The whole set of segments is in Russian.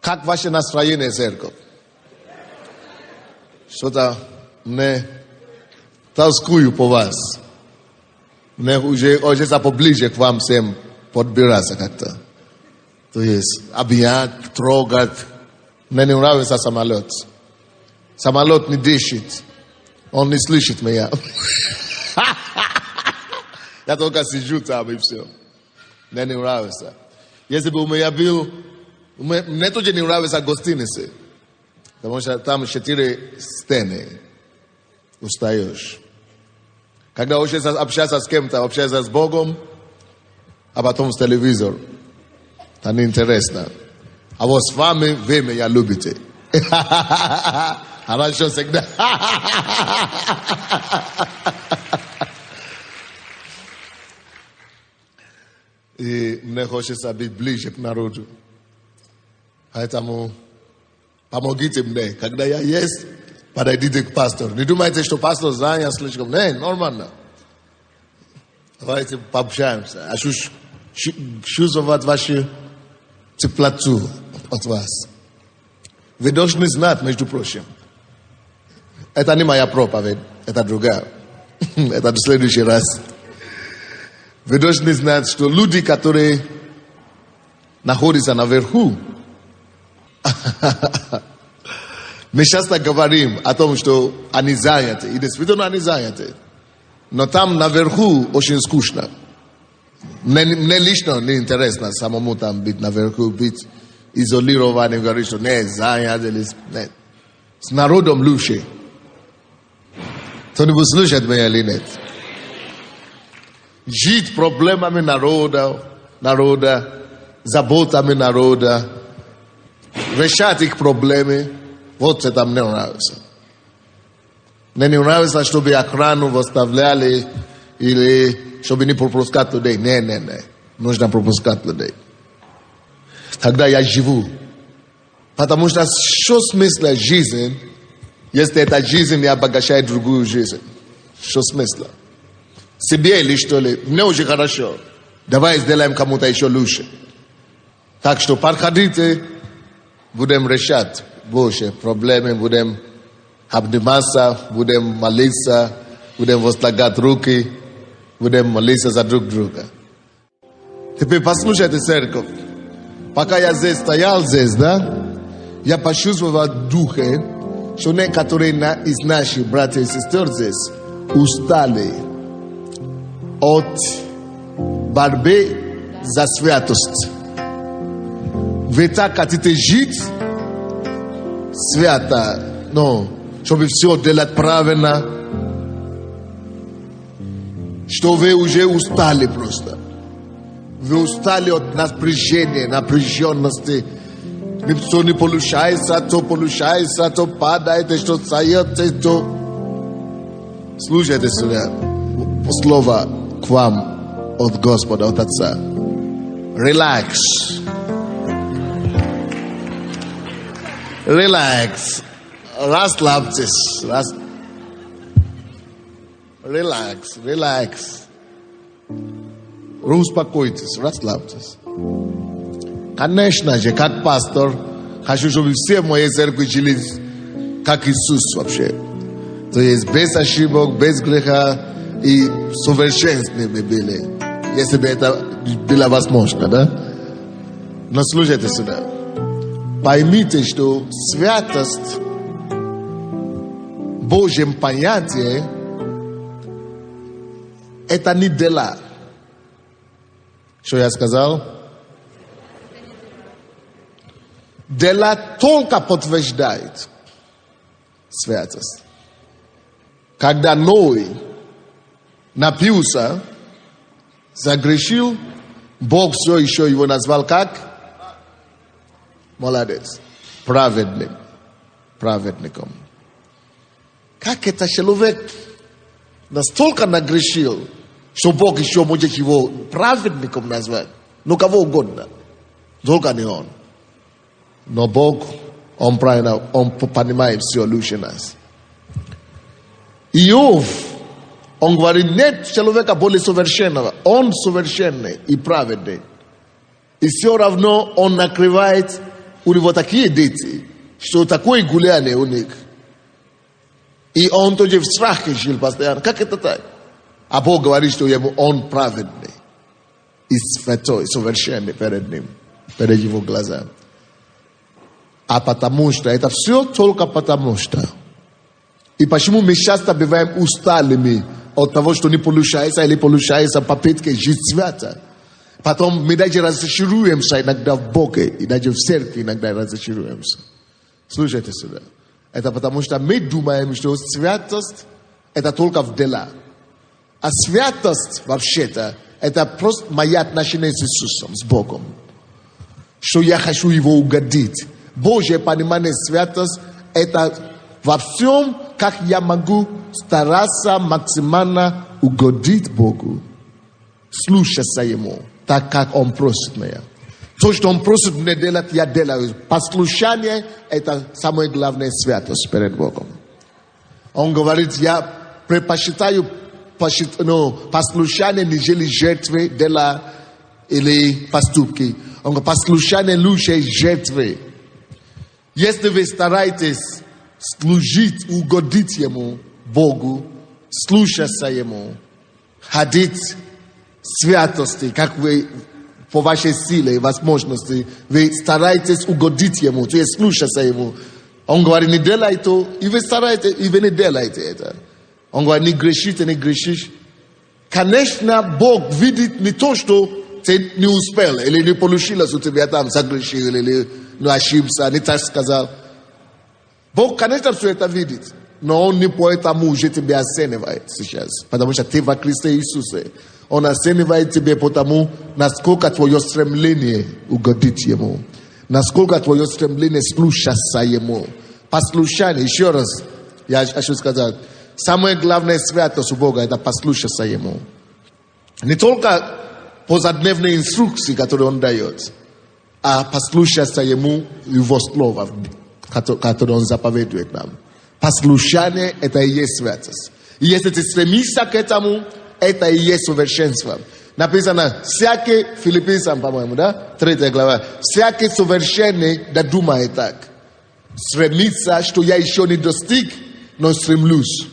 Как ваше настроение, церковь? Что-то мне тоскую по вас. Мне уже поближе к вам всем подбираться как-то. То есть объять, трогать. Мне не нравится самолет. Самолет не дышит. Он не слышит меня. Я только сижу там и все. Мне не нравится. Если бы у меня был... Мне тоже не нравится гостиницы. Потому что там 4 стены. Устаешь. Когда учишься общаться с кем-то, общаться с Богом, а потом с телевизором. Это неинтересно. А вот с вами вы меня любите. Хорошо всегда. И мне хочется быть ближе к народу. Поэтому помогите мне. Когда я есть, подойдите к пастору. Не думайте, что пастор занят слишком. Нет, нормально. Давайте пообщаемся. А чувствовать вашу теплоту от вас. Вы должны знать, между прочим. Это не моя проповедь, это другая. Это в следующий раз. Вы должны знать, что люди, которые находятся наверху, мы часто говорим о том, что они заняты. И действительно они заняты. Но там наверху очень скучно. Мне лично не интересно самому там быть наверху, быть изолированным, говорить, что не, заняты. Нет. С народом лучше. Кто-нибудь слушает меня или нет? Жить проблемами народа, заботами народа, решать их проблемы, вот это мне нравится. Мне не нравится, чтобы охрану выставляли или чтобы не пропускать людей. Не. Нужно пропускать людей. Тогда я живу. Потому что что смысл жизни, если эта жизнь не обогащает другую жизнь? Что смысл? Себе или что ли? Мне уже хорошо. Давай сделаем кому-то еще лучше. Так что подходите, будем решать больше проблемы, будем обниматься, будем молиться, будем возлагать руки, будем молиться за друг друга. Теперь послушайте, церковь. Пока я здесь стоял, да, я почувствовал в духе, что некоторые из наших братьев и сестер здесь устали от борьбы за святость. Вы так хотите жить свято, но чтобы все делать правильно, что вы уже устали просто. Вы устали от напряжения, напряженности. Что не получается, то падает, что встает, то... Слушайте сюда. Слово к вам от Господа, от Отца. Relax. Relax. Расслабьтесь. Relax. Успокойтесь, расслабьтесь. Конечно же, как пастор, хочу, чтобы все мои церкви жили как Иисус вообще. То есть без ошибок, без греха и совершенными были. Если бы это было возможно, да? Но слушайте сюда. Поймите, что святость в Божьем понятии это не дела. Что я сказал? Дела только подтверждают святость. Когда Ной напился, загрешил, Бог все еще его назвал как? Молодец. Праведником. Как это человек настолько нагрешил, что Бог еще может его праведником назвать? Ну, кого угодно. Только не он. Но Бог, Он понимает все лучше нас. Иов, он говорит, нет человека более совершенного. Он совершенный и праведный. И все равно он накрывает ulivyotakie deti, что такой гуляние у них. И он тоже в страхе жил постоянно. Как это так? А Бог говорит, что он праведный и святой, совершенный перед ним, перед его глазами. А потому что, это все только потому что. И почему мы часто бываем усталыми от того, что не получается или получается попытки жить свято. Потом мы даже разочаруемся иногда в Боге, и даже в церкви иногда разочаруемся. Слушайте сюда. Это потому что мы думаем, что святость это только в делах. А святость вообще-то это просто мои отношения с Иисусом, с Богом. Что я хочу его угодить. Божье понимание святость это во всем, как я могу стараться максимально угодить Богу, слушаться Ему, так как Он просит меня. То, что Он просит меня делать, я делаю. Послушание – это самое главное святость перед Богом. Он говорит, я предпочитаю послушание, нежели жертвы, дела или поступки. Он говорит, послушание лучше жертвы. Если вы стараетесь служить, угодить Ему, Богу, слушаться Ему, ходить святости, как вы по вашей силе и возможности, вы стараетесь угодить Ему, то есть слушаться Ему. Он говорит, не делай то, и вы стараетесь, и вы не делаете это. Он говорит, не грешите, не грешишь. Конечно, Бог видит не то, что ты не успел, или не получилось у тебя там, согрешил, или не ошибся, не так сказал. Бог, конечно, все это видит, но Он не поэтому уже тебя оценивает сейчас, потому что ты во Христе Иисусе. Он оценивает тебя потому, насколько твое стремление угодить Ему, насколько твое стремление слушаться Ему. Послушание, еще раз, я хочу сказать, самое главное святость у Бога это послушаться Ему. Не только позадневные инструкции, которые Он дает, а послушаться Ему Его Слово, которое Он заповедует нам. Послушание – это и есть святость. И если ты стремишься к этому, это и есть совершенство. Написано, всякий, Филиппийцам, по-моему, да? 3 глава. Всякий совершенный, да думает так. Стремится, что я еще не достиг, но стремлюсь.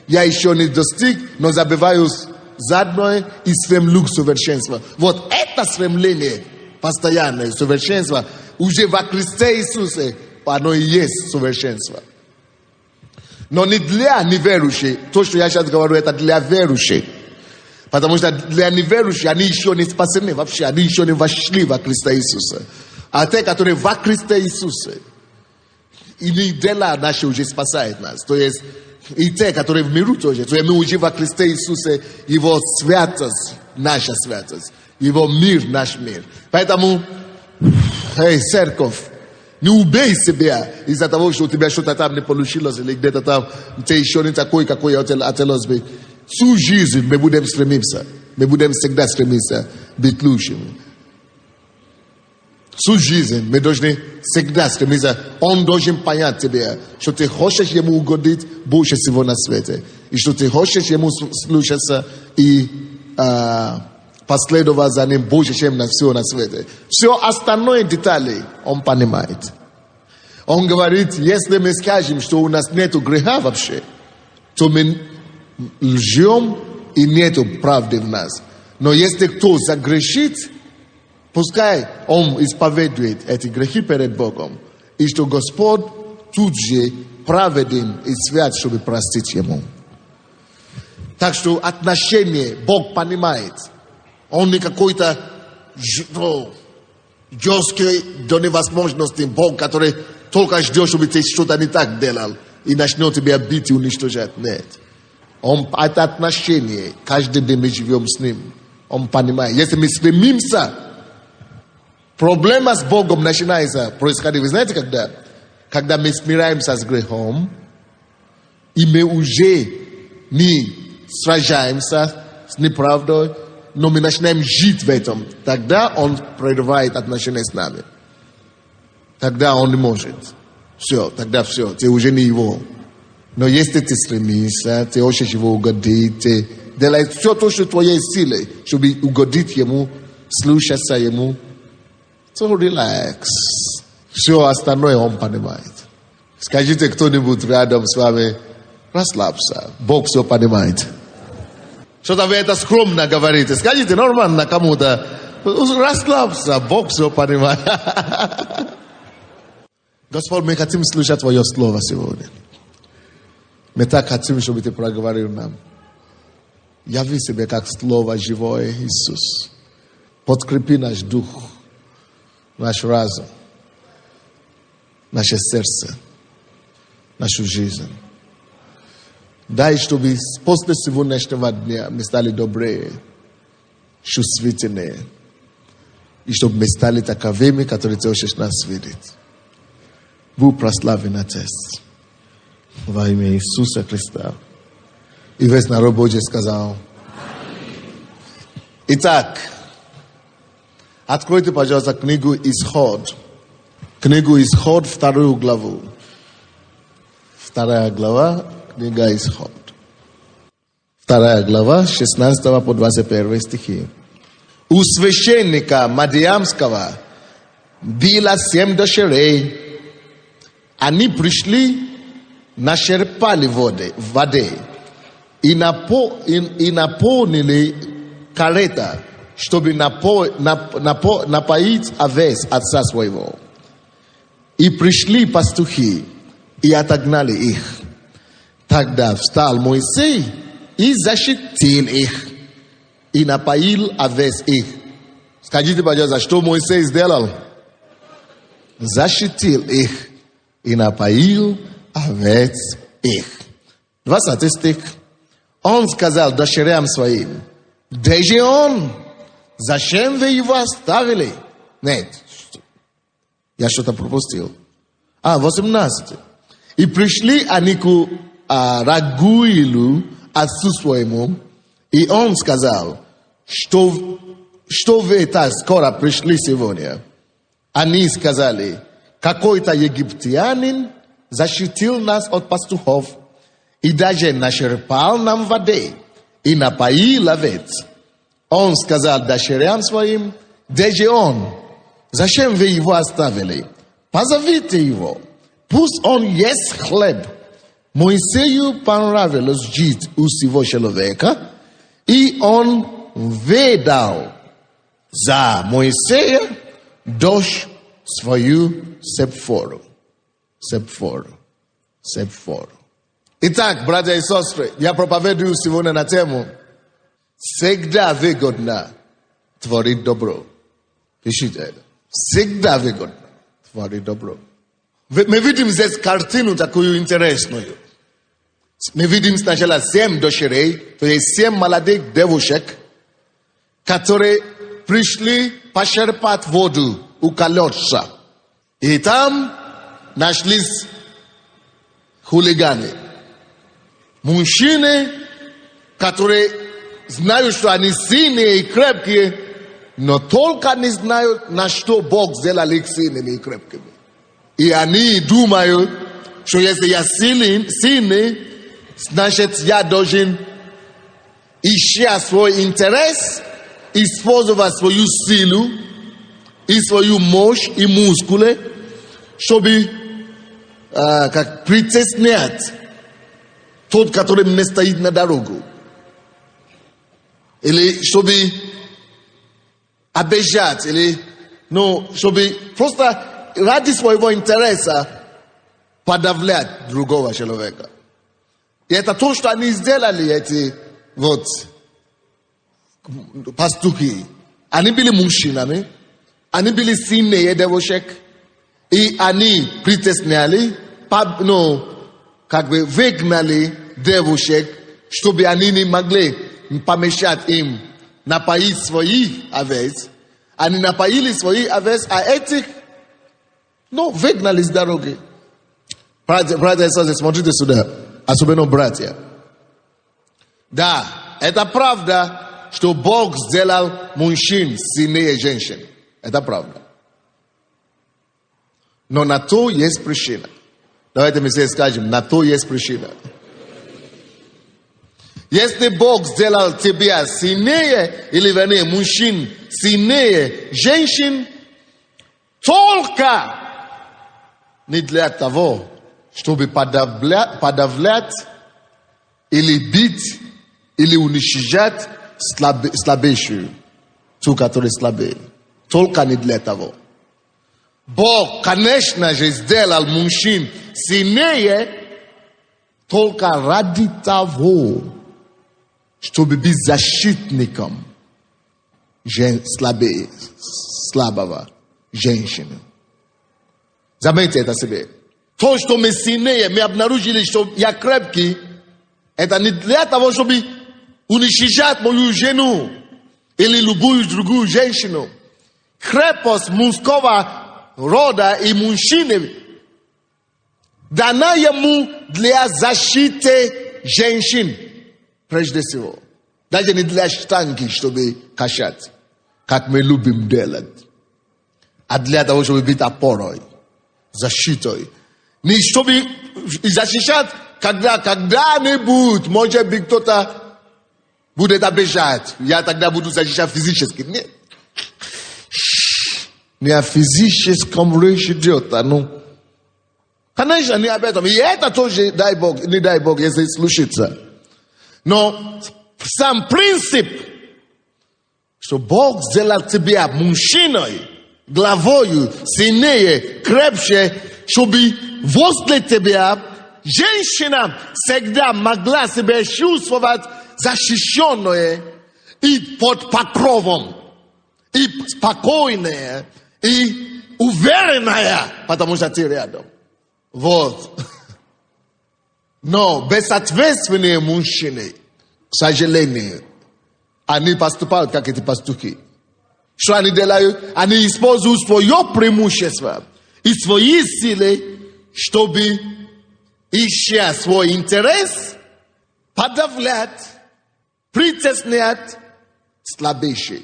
Я еще не достиг, но забываюсь заодно и стремлюсь к совершенству. Вот это стремление, постоянное совершенство, уже во Христе Иисусе, оно и есть совершенство. Но не для неверующих. То, что я сейчас говорю, это для верующих. Потому что для неверующих они еще не спасены вообще. Они еще не вошли во Христа Иисуса. А те, которые во Христе Иисусе, и не дела наши уже спасают нас. То есть и те, которые в миру тоже. То есть мы уже во Христе Иисусе, Его святость, наша святость. Его мир, наш мир. Поэтому, церковь, не убей себя из-за того, что у тебя что-то там не получилось, или где-то там ты еще не такой, какой хотелось бы. Всю жизнь мы будем стремиться. Мы будем всегда стремиться быть лучшими. Всю жизнь мы должны всегда стремиться. Он должен понять тебе, что ты хочешь Ему угодить больше всего на свете. И что ты хочешь Ему слушаться и последовать за Ним больше, чем на все на свете. Все остальное детали Он понимает. Он говорит, если мы скажем, что у нас нету греха вообще, то мы лжем и нету правды в нас. Но если кто загрешит, пускай он исповедует эти грехи перед Богом. И что Господь тут же праведен и свят, чтобы простить ему. Так что отношение Бог понимает. Он не какой-то жесткий до невозможности Бог, который только ждет, чтобы ты что-то не так делал и начнет тебя бить и уничтожать. Нет. Он это отношение, каждый день мы живем с Ним. Он понимает. Если мы стремимся, проблема с Богом начинается происходить. Вы знаете, когда? Когда мы смираемся с грехом, и мы уже не сражаемся с неправдой, но мы начинаем жить в этом, тогда Он прерывает отношения с нами. Тогда Он не может. Все, тогда все, ты уже не Его. Но если ты стремишься, ты хочешь Его угодить, ты делаешь все то, что твоей силой, чтобы угодить Ему, слушаться Ему, то relax. все остальное он понимает. Скажите кто-нибудь рядом с вами, расслабься, Бог все понимает. Что-то вы это скромно говорите. Скажите нормально кому-то, расслабься, Бог все понимает. Господь, мы хотим слышать Твое Слово сегодня. Мы так хотим, чтобы Ты проговорил нам. Яви себе как Слово живое, Иисус. Подкрепи наш дух, наш разум, наше сердце, нашу жизнь. Дай, чтобы после сегодняшнего дня мы стали добрее, чувствительнее. И чтобы мы стали таковыми, которые Ты хочешь нас видеть. Будь прославлен, Отец. Во имя Иисуса Христа. И весь народ Божий сказал. Итак, откройте, пожалуйста, книгу Исход. Книгу Исход, 2 главу. 2 глава, книга Исход. 2 глава, 16 по 21 стихи. У священника Мадиамского было 7 дочерей. Они пришли, начерпали воды и наполнили корыто, чтобы напоить овец отца своего. И пришли пастухи и отогнали их. Тогда встал Моисей и защитил их, и напоил овец их. Скажите, пожалуйста, что Моисей сделал? Защитил их и напоил овец их. 20 стих. Он сказал дочерям своим: где же он? Зачем вы его оставили? Нет, я что-то пропустил. 18. И пришли они к Рагуилу, отцу своему, и он сказал, что вы так скоро пришли сегодня. Они сказали: какой-то египтянин защитил нас от пастухов и даже начерпал нам воды и напоил овец. Он сказал дочерям своим: где же он? Зачем вы его оставили? Позовите его, пусть он ест хлеб. Моисею понравилось жить у всего человека, и он выдал за Моисея дочь свою Сепфору. Итак, братья и сестры, я проповедую сегодня на тему «Всегда выгодно творить добро». Пишите это. Всегда выгодно творить добро. Мы видим здесь картину такую интересную. Мы видим сначала 7 дочерей, то есть 7 молодых девушек, которые пришли почерпать воду у колодца. И там нашлись хулиганы. Мужчины, которые знают, что они сильные и крепкие, но только не знают, на что Бог сделал их сильными и крепкими. И они думают, что если я сильный, значит я должен ища свой интерес, использовать свою силу и свою мощь и мускулы, чтобы как притеснять тот, который мне стоит на дорогу. Или чтобы обижать, или чтобы просто ради своего интереса подавлять другого человека. И это то, что они сделали, эти пастухи. Они были мужчинами, они были сильные девушек, и они притесняли, выгнали девушек, чтобы они не могли помешать им напоить своих овец. Они напоили своих овец, а этих, выгнали с дороги. Братья и сестры, смотрите сюда, особенно братья. Да, это правда, что Бог сделал мужчин сильнее женщин. Это правда. Но на то есть причина. Давайте мы все скажем, на то есть причина. Если Бог сделал тебя сильнее, или вернее, мужчин сильнее женщин, только не для того, чтобы подавлять или бить, или уничтожать слабейшую, ту, которая слабее. Только не для того. Бог, конечно же, сделал мужчин сильнее только ради того, чтобы быть защитником слабого женщины. Заметьте это себе. То, что мы сильнее, мы обнаружили, что я крепкий, это не для того, чтобы уничтожать мою жену или любую другую женщину. Крепость мужского рода и мужчины дана ему для защиты женщин, прежде всего. Даже не для штанги, чтобы качать, как мы любим делать, а для того, чтобы быть опорой, защитой. Не чтобы защищать, когда когда-нибудь, может быть, кто-то будет обижать. Я тогда буду защищать физически. Нет. Не о физическом речь идет, ну. Конечно, не об этом. И это тоже, дай Бог, не дай Бог, если случится. Но сам принцип, что Бог сделал тебя мужчиной, главою, сильнее, крепче, чтобы возле тебя женщина всегда могла себя чувствовать защищенной и под покровом, и спокойная, и уверенная, потому что ты рядом. Вот. Но безответственные мужчины, к сожалению, они поступают, как эти пастухи. Что они делают? Они используют свое преимущество и свои силы, чтобы, ища свой интерес, подавлять, притеснять слабейших.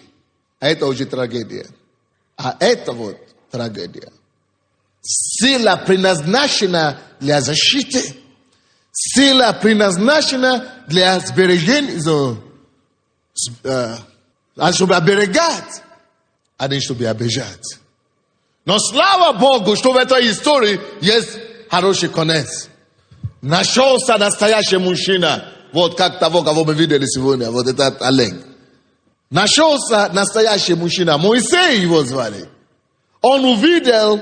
А это уже трагедия. А это вот трагедия. Сила предназначена для защиты. Сила предназначена для сбережения, чтобы оберегать, а не чтобы обижать. Но слава Богу, что в этой истории есть хороший конец. Нашелся настоящий мужчина. Вот как того, кого мы видели сегодня. Вот этот олень. Нашелся настоящий мужчина. Моисей его звали. Он увидел,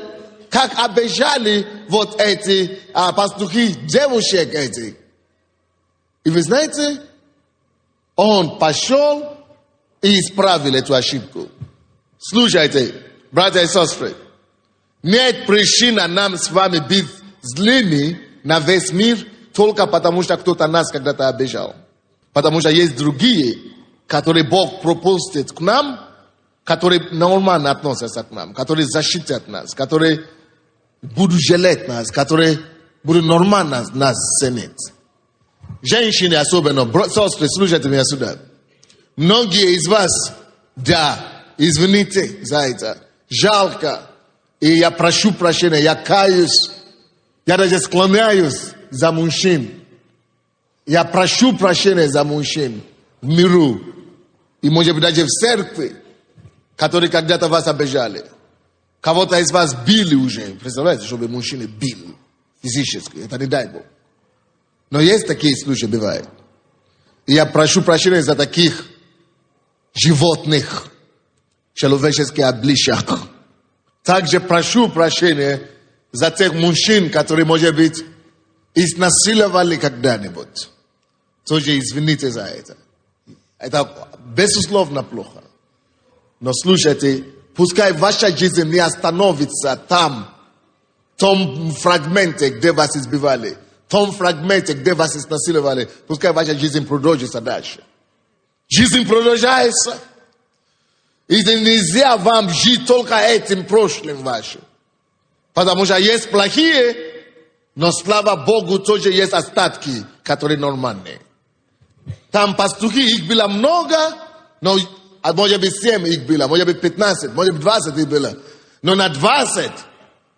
как обижали вот эти пастухи, девушек эти. И вы знаете, он пошел и исправил эту ошибку. Слушайте, братья и сестры, нет причины нам с вами быть злыми на весь мир только потому, что кто-то нас когда-то обижал. Потому что есть другие, которые Бог пропустит к нам, которые нормально относятся к нам, которые защитят нас, которые будут жалеть нас, которые будут нормально нас ценить. Женщины особенно, сестры, слушайте меня сюда. Многие из вас, да, извините за это, жалко, и я прошу прощения, я каюсь, я даже склоняюсь за мужчин. Я прошу прощения за мужчин в миру, и может быть даже в церкви, которые когда-то вас обижали. Кого-то из вас били уже. Представляете, чтобы мужчины били физически. Это не дай Бог. Но есть такие случаи, бывают. И я прошу прощения за таких животных, человеческих обличиях. Также прошу прощения за тех мужчин, которые, может быть, изнасиловали когда-нибудь. Тоже извините за это. Это безусловно плохо. Но слушайте, пускай ваша жизнь не остановится там, в том фрагменте, где вас избивали, в том фрагменте, где вас изнасиловали. Пускай ваша жизнь продолжится дальше. Жизнь продолжается. И нельзя вам жить только этим прошлым вашим. Потому что есть плохие, но слава Богу, тоже есть остатки, которые нормальные. Там пастухи, их было много, но может быть 7 их было, может быть 15, может быть 20 их было. Но на 20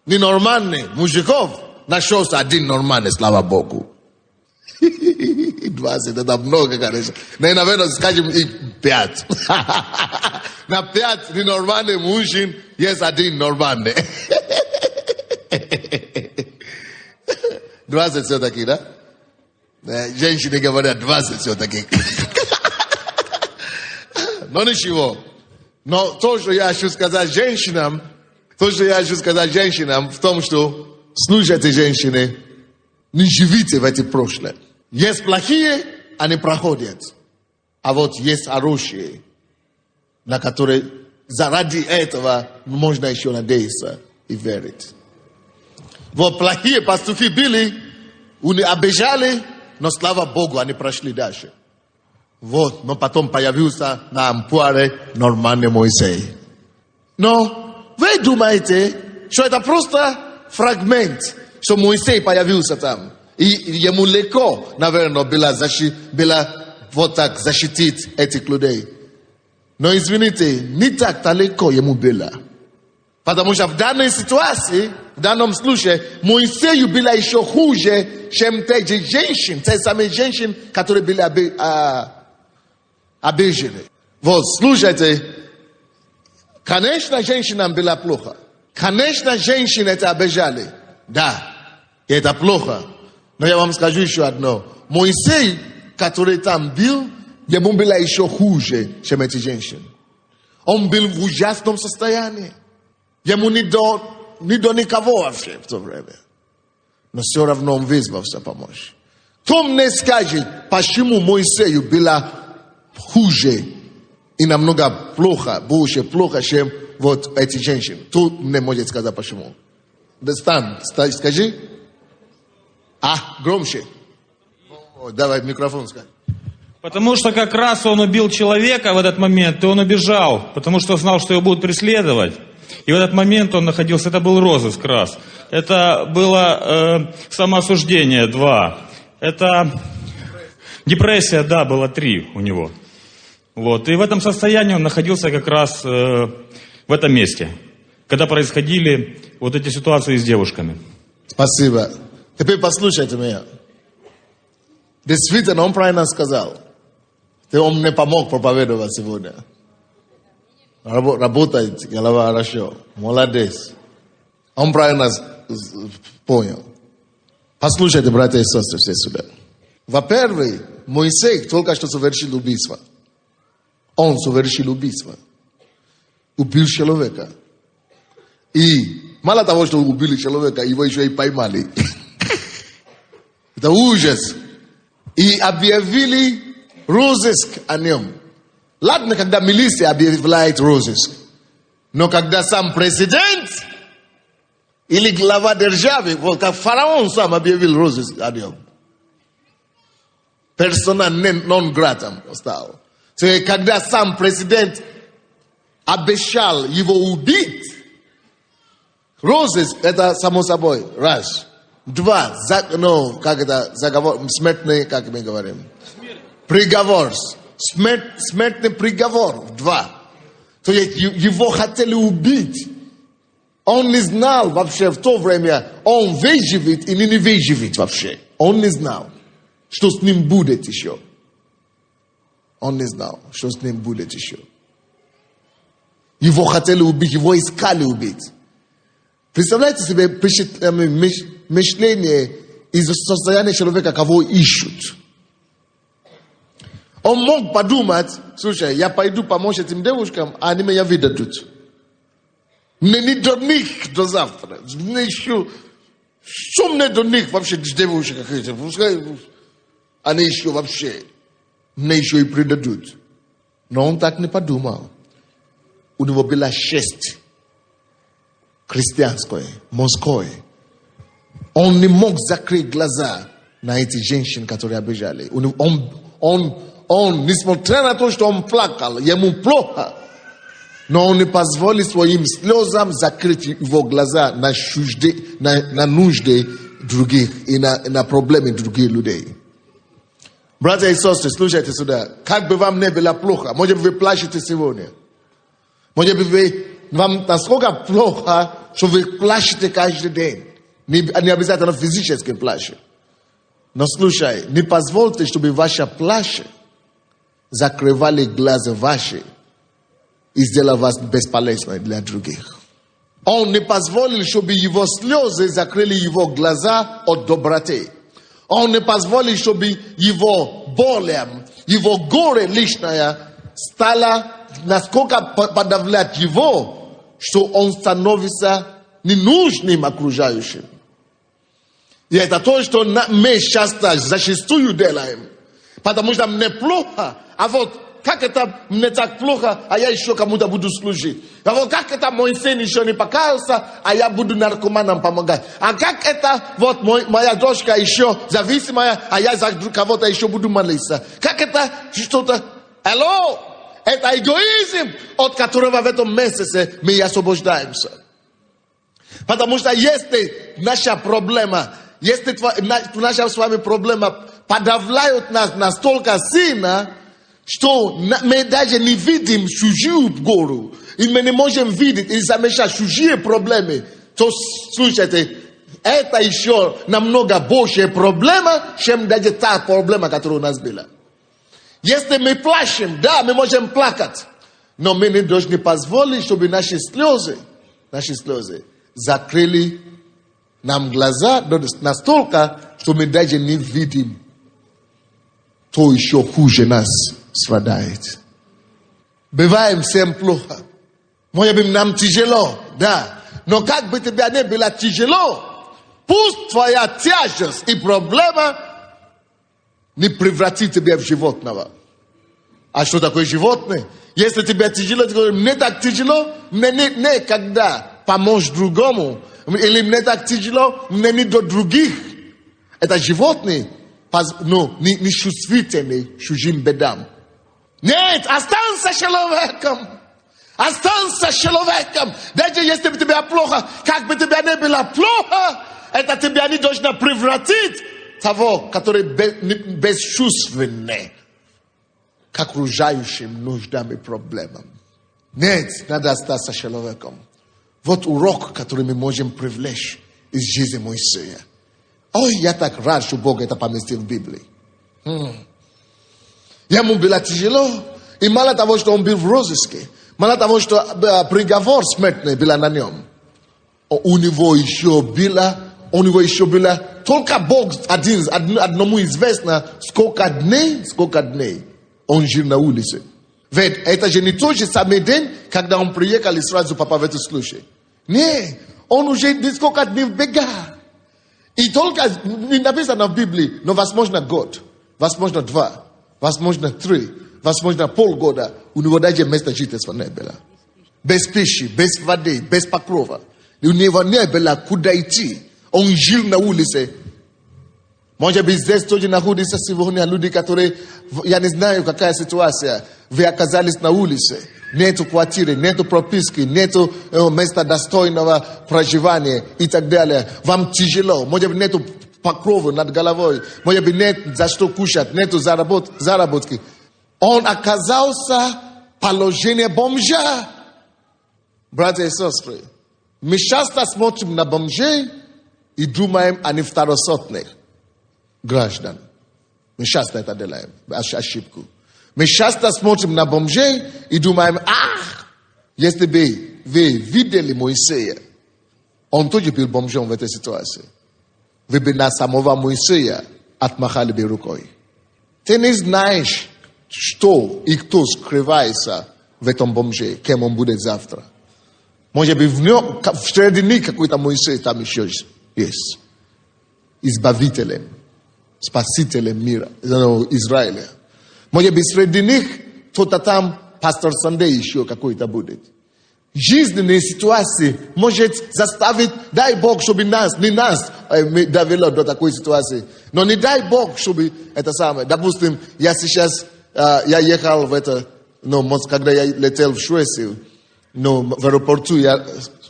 ненормальных мужиков нашелся один нормальный, слава Богу. 20 это много, конечно. Наверное, скажем их 5. На 5 ненормальных мужчин есть один нормальный. 20 все-таки, да? Женщины говорят 20 все-таки. Но ничего. Но то, что я хочу сказать женщинам, в том, что слушайте, женщины, не живите в эти прошлые. Есть плохие, они проходят. А вот есть хорошие, на которые заради этого можно еще надеяться и верить. Вот плохие пастухи были, они обижали, но слава Богу, они прошли дальше. Вот, но потом появился на ампуаре нормальный Моисей. Но вы думаете, что это просто фрагмент, что Моисей появился там. И ему легко, наверное, было вот так защитить этих людей. Но извините, не так-то легко ему было. Потому что в данной ситуации, в данном случае, Моисею было еще хуже, чем те женщины, те самые женщины, которые были обижены. Вот, слушайте, конечно, женщинам было плохо. Конечно, женщины это обижали. Да, это плохо. Но я вам скажу еще одно. Моисей, который там был, ему было еще хуже, чем эти женщины. Он был в ужасном состоянии. Ему не до никого вообще в то время. Но все равно он вызвался помочь. Кто мне скажет, почему Моисею было хуже и намного больше плохо, чем вот эти женщины? Кто мне может сказать почему? Достань, скажи. Громче. Давай микрофон скажи. Потому что как раз он убил человека в этот момент, и он убежал, потому что знал, что его будут преследовать. И в этот момент он находился, это был розыск раз. Это было самоосуждение 2. Это депрессия, да, было 3 у него. Вот. И в этом состоянии он находился как раз в этом месте, когда происходили вот эти ситуации с девушками. Спасибо. Теперь послушайте меня. Действительно, он правильно сказал. Он мне помог проповедовать сегодня. Работает голова хорошо. Молодец. Он правильно понял. Послушайте, братья и сестры, все сюда. Во-первых, Моисей только что совершил убийство. Он совершил убийство. Убил человека. И мало того, что убили человека, его еще и поймали. Это ужас. И объявили розыск о нем. Ладно, когда милиция объявляет розыск. Но когда сам президент или глава державы, вот как фараон сам объявил розыск о нем. Персона нон гратам стал. Когда сам президент обещал его убить, розыск это само собой. Раз. 2. Заговор, смертный, как мы говорим. Приговор. Смертный приговор. 2. То есть его хотели убить. Он не знал вообще в то время, он выживет или не выживет вообще. Он не знал, что с ним будет еще. Он не знал, что с ним будет еще. Его хотели убить, его искали убить. Представляете себе мышление из состояния человека, кого ищут. Он мог подумать, слушай, я пойду помочь этим девушкам, а они меня выдадут. Мне не до них до завтра. Мне еще... Что мне до них вообще девушки какие-то? Пускай они еще вообще... Мне еще и предадут. Но он так не подумал. У него была честь. Христианское, мужское. Он не мог закрыть глаза на эти женщин, которые обижали. Он, несмотря на то, что он плакал, ему плохо, но он не позволил своим слезам закрыть его глаза на нужды других и на проблемы других людей. Братья и сестры, слушайте сюда. Как бы вам не было плохо, может быть, вы плачете сегодня. Может быть, вам насколько плохо, что вы плачете каждый день. Не обязательно физически плачете. Но слушай, не позвольте, чтобы ваша плач закрывали глаза ваши и сделали вас бесполезной для других. Он не позволил, чтобы его слезы закрыли его глаза от доброты. Он не позволил, чтобы его болем, его горе личное стало насколько подавлять его, что он становится ненужным окружающим. И это то, что мы часто зачастую делаем. Потому что мне плохо, а вот как это мне так плохо, а я еще кому-то буду служить. А вот как это мой сын еще не покаялся, а я буду наркоманам помогать. А как это вот моя дочка еще зависимая, а я за кого-то еще буду молиться. Как это что-то... Алло! Это эгоизм, от которого в этом месяце мы освобождаемся. Потому что если наша проблема, если наша с вами проблема подавляет нас настолько сильно, что мы даже не видим чужую гору, и мы не можем видеть и замечать чужие проблемы, то слушайте, это еще намного больше проблема, чем даже та проблема, которая у нас была. Если мы плачем, да, мы можем плакать, но мы не должны позволить, чтобы наши слезы закрыли нам глаза настолько, что мы даже не видим, то еще хуже нас страдает. Бываем всем плохо. Может быть, нам тяжело, да. Но как бы тебе не было тяжело, пусть твоя тяжесть и проблема не превратит тебя в животного. А что такое животное? Если тебе тяжело, ты говоришь, мне так тяжело, мне некогда помочь другому. Или мне так тяжело, мне не до других. Это животные, но не чувствительны чужим бедам. Нет, останься человеком. Останься человеком. Даже если бы тебе плохо, как бы тебе не было плохо, это тебя не должно превратить того, который бесчувственный к окружающим нуждам и проблемам. Нет, надо остаться человеком. Вот урок, который мы можем привлечь из жизни Моисея. Ой, я так рад, что Бог это поместил в Библии. Ему было тяжело. И мало того, что он был в розыске, мало того, что приговор смертный был на нем, у него еще было, только Бог одному известно, сколько дней он жил на улице. Ведь это же не тот же самый день, когда он приехал и сразу попал в этот случай. Нет, он уже несколько дней бегал. И только не написано в Библии, но возможно год, возможно 2, возможно 3, возможно полгода, у него даже места жительства не было. Без пищи, без воды, без покрова. У него не было куда идти. Он жил на улице. Может быть, здесь тоже находятся сегодня люди, которые, я не знаю, какая ситуация. Вы оказались на улице. Нету квартиры, нету прописки, нету места достойного проживания и так далее. Вам тяжело. Может быть, нету покрова над головой. Может быть, нет за что кушать, нету заработки. Он оказался в положении бомжа. Братья и сестры, мы часто смотрим на бомжей и думаем о второсортных граждан. Мы часто это делаем, ошибку. Мы часто смотрим на бомжей и думаем, если бы вы видели Моисея, он тоже был бомжом в этой ситуации. Вы бы на самого Моисея отмахали бы рукой. Ты не знаешь, что и кто скрывается в этом бомже, кем он будет завтра. Может быть, в середине какой-то Моисей там еще есть. Избавителем, спасителем мира, Израиля. Может быть, среди них кто-то там, пастор Сандей еще какой-то будет. Жизненные ситуации может заставить, дай Бог, чтобы не нас довело до такой ситуации. Но не дай Бог, чтобы это самое. Допустим, я сейчас, я ехал в это, когда я летел в Швецию, в аэропорту я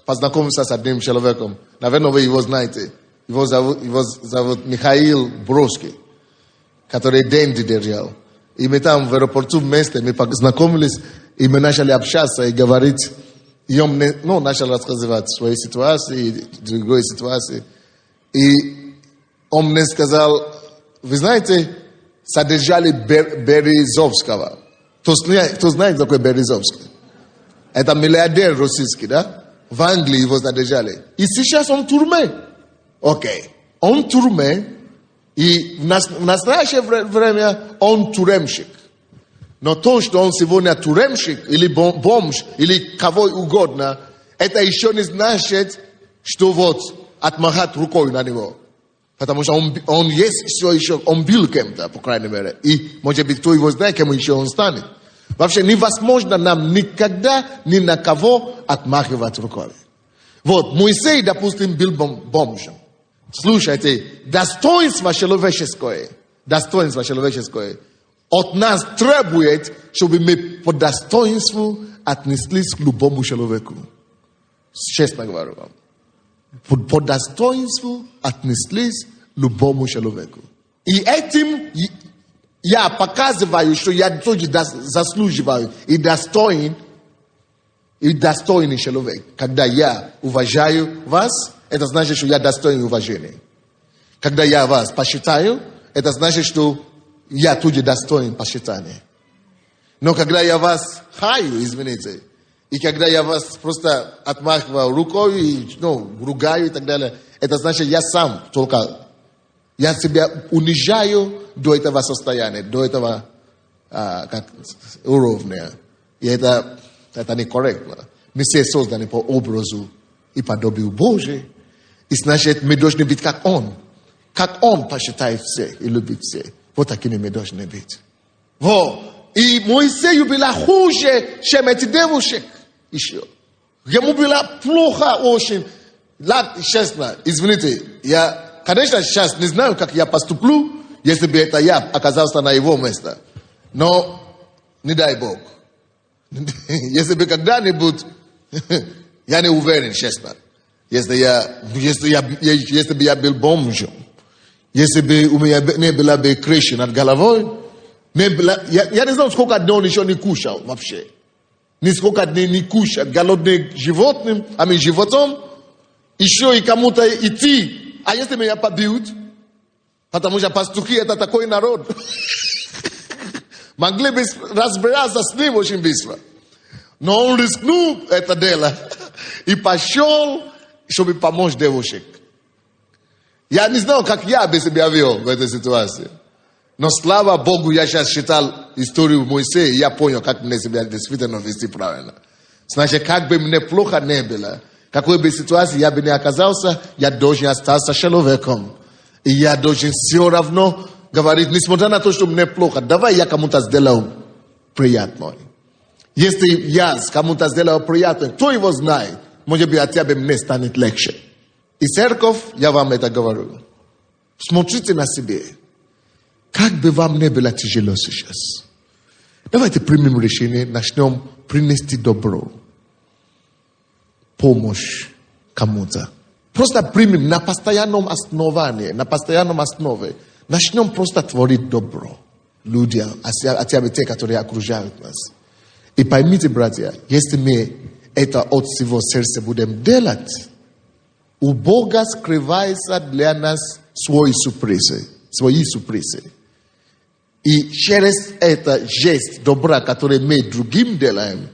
познакомился с одним человеком. Наверное, вы его знаете. Его зовут Михаил Бровский, который деньги держал. И мы там в аэропорту вместе, мы познакомились, и мы начали общаться и говорить. И он мне, начал рассказывать свои ситуации, другой ситуации. И он мне сказал, вы знаете, содержали Березовского. Кто знает, кто такой Березовский? Это миллиардер российский, да? В Англии его задержали. И сейчас он в тюрьме. Окей. Он в тюрьме, и в настоящее время он тюремщик. Но то, что он сегодня тюремщик, или бомж, или кого угодно, это еще не значит, что вот отмахать рукой на него. Потому что он есть все еще, он был кем-то, по крайней мере. И, может быть, кто его знает, кем еще он станет. Вообще невозможно нам никогда ни на кого отмахивать рукой. Вот, Моисей, допустим, был бомжем. Слушайте, достоинство человеческое от нас требует, чтобы мы по достоинству отнеслись к любому человеку. Честно говорю вам. По достоинству отнеслись к любому человеку. И этим я показываю, что я тоже заслуживаю и достойный человек. Когда я уважаю вас, это значит, что я достоин уважения. Когда я вас посчитаю, это значит, что я тоже достоин почитания. Но когда я вас хаю, извините, и когда я вас просто отмахиваю рукой, и, ругаю и так далее, это значит, я сам только, я себя унижаю до этого состояния, до этого уровня. И это некорректно. Мы все созданы по образу и подобию Божию. И значит, мы должны быть как Он. Как Он посчитает всех и любит всех. Вот такими мы должны быть. Вот. И Моисею было хуже, чем эти девушек еще. Ему было плохо очень. Честно, извините, я, конечно, сейчас не знаю, как я поступлю, если бы это я оказался на его месте. Но не дай Бог. Если бы когда-нибудь, я не уверен, честно. Если бы я был бомжем, если бы у меня не была бы крыша над головой, я не знаю, сколько дней он еще не кушал вообще. Сколько дней не кушал. Голодным животным, животом, еще и кому-то идти. А если меня побьют? Потому что пастухи это такой народ. Могли бы разбираться с ним очень быстро. Но он рискнул это дело и пошел, чтобы помочь девушек. Я не знал, как я бы себя вел в этой ситуации. Но слава Богу, я сейчас читал историю Моисея, и я понял, как мне себя действительно вести правильно. Значит, как бы мне плохо не было, какой бы ситуации я бы не оказался, я должен остаться человеком. И я должен все равно говорить, несмотря на то, что мне плохо, давай я кому-то сделаю приятно. Если я кому-то сделаю приятно, кто его знает, может быть, от тебя мне станет легче. И церковь, я вам это говорю, смотрите на себя. Как бы вам не было тяжело сейчас, давайте примем решение, начнем принести добро, помощь кому-то. Просто примем на постоянном основании, на постоянном основе. Начнем просто творить добро людям, хотя бы те, которые окружают нас. И поймите, братья, если мы это от всего сердца будем делать, у Бога скрывается для нас свои сюрпризы. И через это жест добра, который мы другим делаем,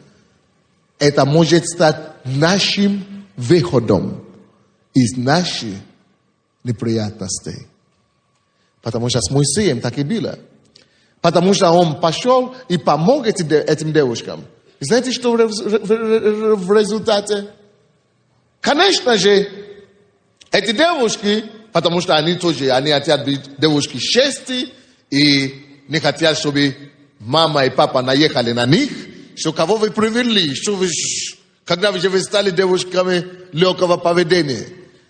это может стать нашим выходом из наших неприятностей. Потому что с Моисеем так и было. Потому что он пошел и помог этим девушкам. И знаете, что в результате? Конечно же, эти девушки, потому что они хотят быть девушки чести, и не хотят, чтобы мама и папа наехали на них, что кого вы привели, что вы, когда вы стали девушками легкого поведения.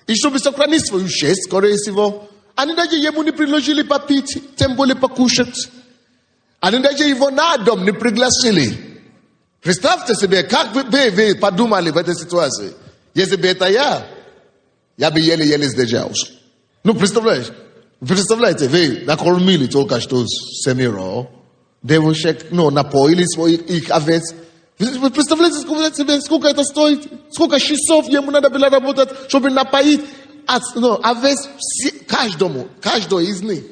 И чтобы сохранить свою честь, скорее всего, они даже ему не предложили попить, тем более покушать. Они даже его на дом не пригласили. Представьте себе, как бы вы подумали в этой ситуации. Если бы это я бы еле-еле сдержался. Представляете, вы накормили только что семеро девушек, напоили их овец. Вы представляете, сколько это стоит? Сколько часов ему надо было работать, чтобы напоить овец каждого из них.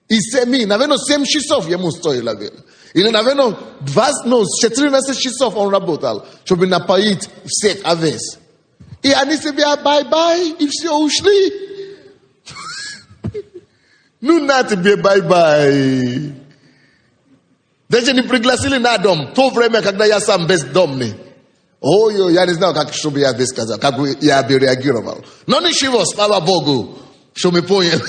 И наверное, 7 часов ему стоило. Или, наверное, 14 часов он работал, чтобы напоить всех овец. И они себе бай-бай, и все, ушли. Ну, на тебе бай-бай. Даже не пригласили на дом. В то время, когда я сам бездомный. Ой, я не знал, что бы я бы сказал, как бы я бы реагировал. Но ничего, слава Богу, что мы поняли,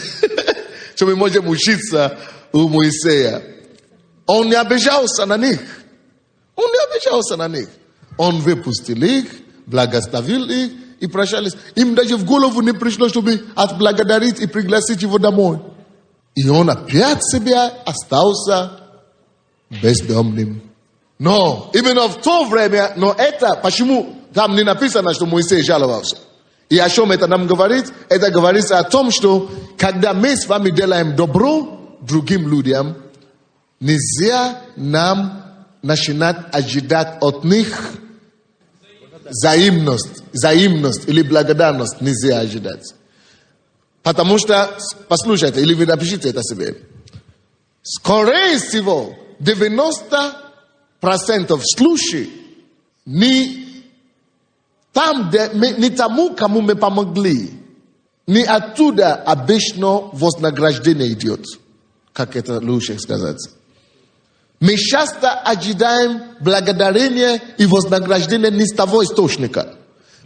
что мы можем учиться у Моисея. Он не обижался на них. Он не обижался на них. Он выпустил их, благословил их и прощались. Им даже в голову не пришло, чтобы отблагодарить и пригласить его домой. И он опять себя остался бездомным. Но именно в то время, но это, почему там не написано, что Моисей жаловался? И о чем это нам говорит? Это говорится о том, что когда мы с вами делаем добро другим людям, нельзя нам начинать ожидать от них взаимность или благодарность нельзя ожидать. Потому что, послушайте, или вы напишите это себе. Скорее всего, 90% случаев не тому, кому мы помогли, не оттуда обычно вознаграждение идет. Как это лучше сказать? Мы часто ожидаем благодарения и вознаграждения не с того источника.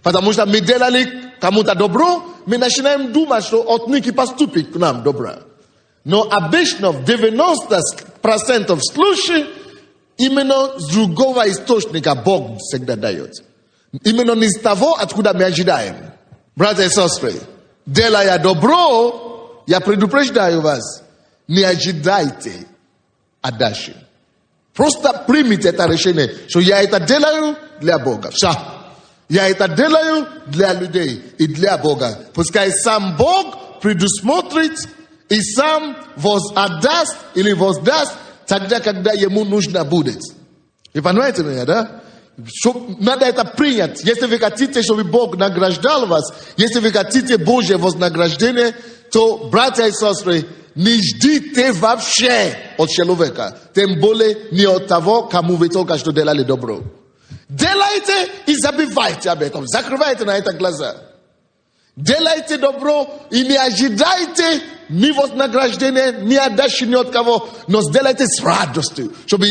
Потому что мы делали кому-то добро, мы начинаем думать, что от них и поступит к нам добро. Но обычно в 90% случаев именно с другого источника Бог всегда дает. Именно не с того, откуда мы ожидаем. Братья и сестры, делая добро, я предупреждаю вас, не ожидайте отдачи. Просто примите это решение, что я это делаю для Бога. Все. Я это делаю для людей и для Бога. Пускай сам Бог предусмотрит и сам воздаст или воздаст тогда, когда ему нужно будет. Вы понимаете меня, да? Надо это принять. Если вы хотите, чтобы Бог награждал вас, если вы хотите Божье вознаграждение, то, братья и сестры, не ждите вообще от человека. Тем более не от того, кому вы только что делали добро. Делайте и забывайте об этом. Закрывайте на это глаза. Делайте добро и не ожидайте ни вознаграждения, ни отдачи ни от кого. Но сделайте с радостью, чтобы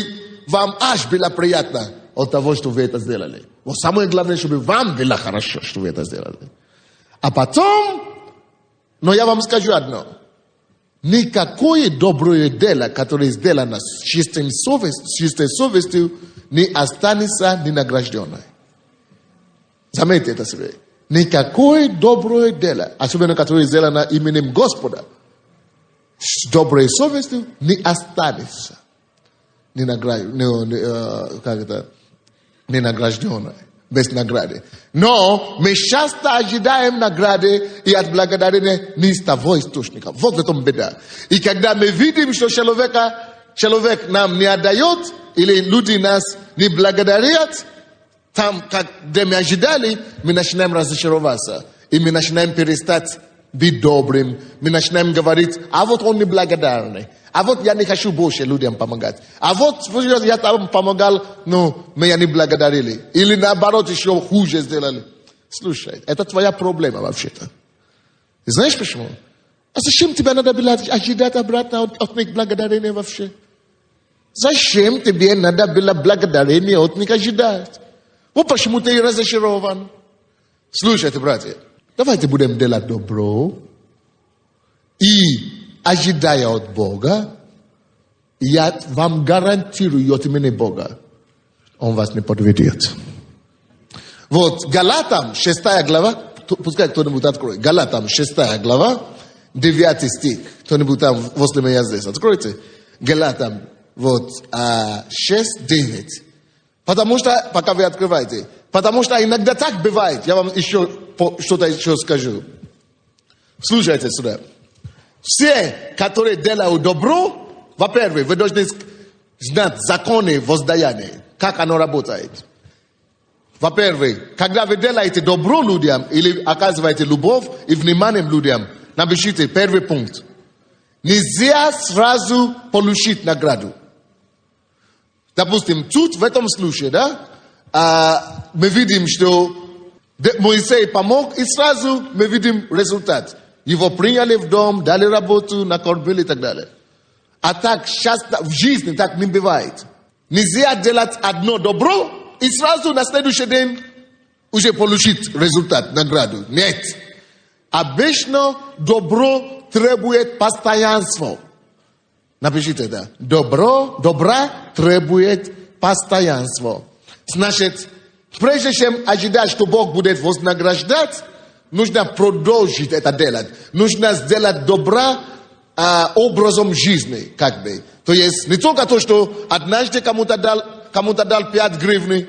вам аж было приятно от того, что вы это сделали. Вот самое главное, чтобы вам было хорошо, что вы это сделали. А потом, но я вам скажу одно. Никакое доброе дело, которое сделано с чистой совестью, не останется ненагражденное. Заметьте это себе. Никакое доброе дело, особенно которое сделано именем Господа, с доброй совестью не останется ненагражденное, без награды. Но мы часто ожидаем награды и отблагодарения не с того источника. Вот в этом беда. И когда мы видим, что человек нам не отдает, или люди нас не благодарят, там, где мы ожидали, мы начинаем разочароваться. И мы начинаем перестать быть добрым. Мы начинаем говорить, а вот он не благодарный. А вот я не хочу больше людям помогать. А вот я там помогал, но меня не благодарили. Или наоборот еще хуже сделали. Слушай, это твоя проблема вообще-то. И знаешь почему? А зачем тебе надо было ожидать обратно от них благодарения вообще? Зачем тебе надо было благодарение от них ожидать? Вот почему ты разочарован. Слушайте, братья, давайте будем делать добро и ожидая от Бога, я вам гарантирую от имени Бога, Он вас не подведет. Вот, Галатам, 6 глава, пускай кто-нибудь откроет, Галатам, 6 глава, 9 стих, кто-нибудь там возле меня здесь, откройте, Галатам, вот, 6, 9. Потому что, пока вы открываете, потому что иногда так бывает, я вам еще что-то еще скажу. Слушайте сюда. Все, которые делают добро, во-первых, вы должны знать законы воздаяния, как оно работает. Во-первых, когда вы делаете добро людям или оказываете любовь и внимание людям, напишите первый пункт. Нельзя сразу получить награду. Допустим, тут в этом случае, да, мы видим, что Моисей помог, и сразу мы видим результат. Его приняли в дом, дали работу, накормили и так далее. А так часто в жизни так не бывает. Нельзя делать одно добро, и сразу на следующий день уже получить результат, награду. Нет. Обычно добро требует постоянства. Напишите это. Добра требует постоянства. Значит, прежде чем ожидать, что Бог будет вознаграждать, нужно продолжить это делать. Нужно сделать добра образом жизни, как бы. То есть не только то, что однажды кому-то дал 5 гривен,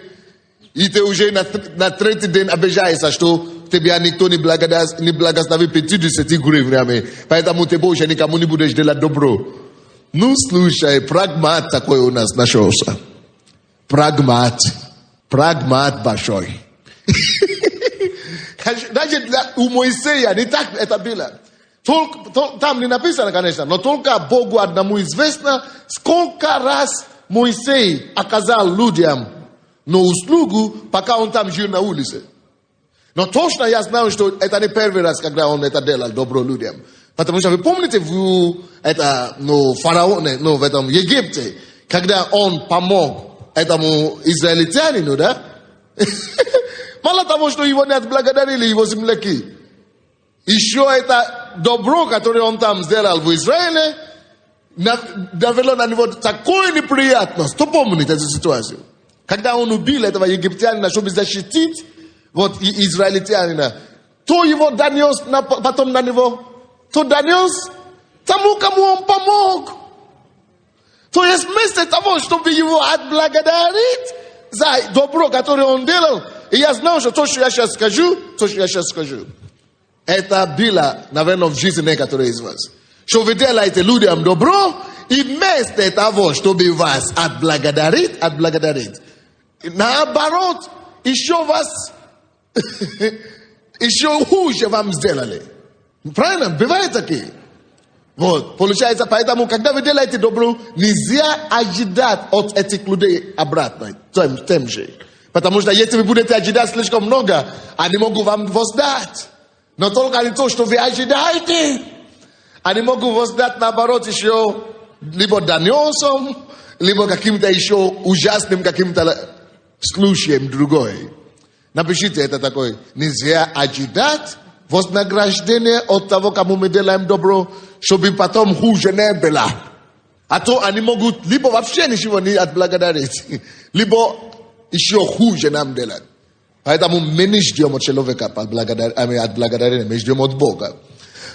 и ты уже на третий день обижаешься, что тебя никто не благословит 50 гривнами, поэтому ты больше никому не будешь делать добро. Ну, слушай, прагмат такой у нас нашелся. Прагмат большой. Даже у Моисея не так это было. Там не написано, конечно, но только Богу одному известно, сколько раз Моисей оказал людям на услугу, пока он там жил на улице. Но точно я знаю, что это не первый раз, когда он это делал, добро людям. Потому что вы помните, фараоне, в этом Египте, когда он помог этому израильтянину, да? Мало того, что его не отблагодарили, его земляки. Еще это добро, которое он там сделал в Израиле, довело на него такую неприятность. Кто помнит эту ситуацию? Когда он убил этого египтянина, чтобы защитить израильтянина, то его донес потом на него, то донес тому, кому он помог. То есть вместо того, чтобы его отблагодарить за добро, которое он делал, и я знал, что то, что я сейчас скажу, это было, наверное, в жизни некоторых из вас. Что вы делаете людям добро, и вместо того, чтобы вас отблагодарить, наоборот, еще вас, еще хуже вам сделали. Правильно? Бывает такие. Вот, получается, поэтому, когда вы делаете добро, нельзя ожидать от этих людей обратно, тем же. Потому что если вы будете ожидать слишком много, они могут вам воздать. Но только не то, что вы ожидаете. Они могут воздать, наоборот, еще либо донесом, либо каким-то еще ужасным каким-то случаем другой. Напишите это такое. Нельзя ожидать вознаграждение от того, кому мы делаем добро, чтобы потом хуже не было. А то они могут либо вообще ничего не отблагодарить, либо еще хуже нам делать. Поэтому мы не ждем от человека отблагодарения, мы ждем от Бога.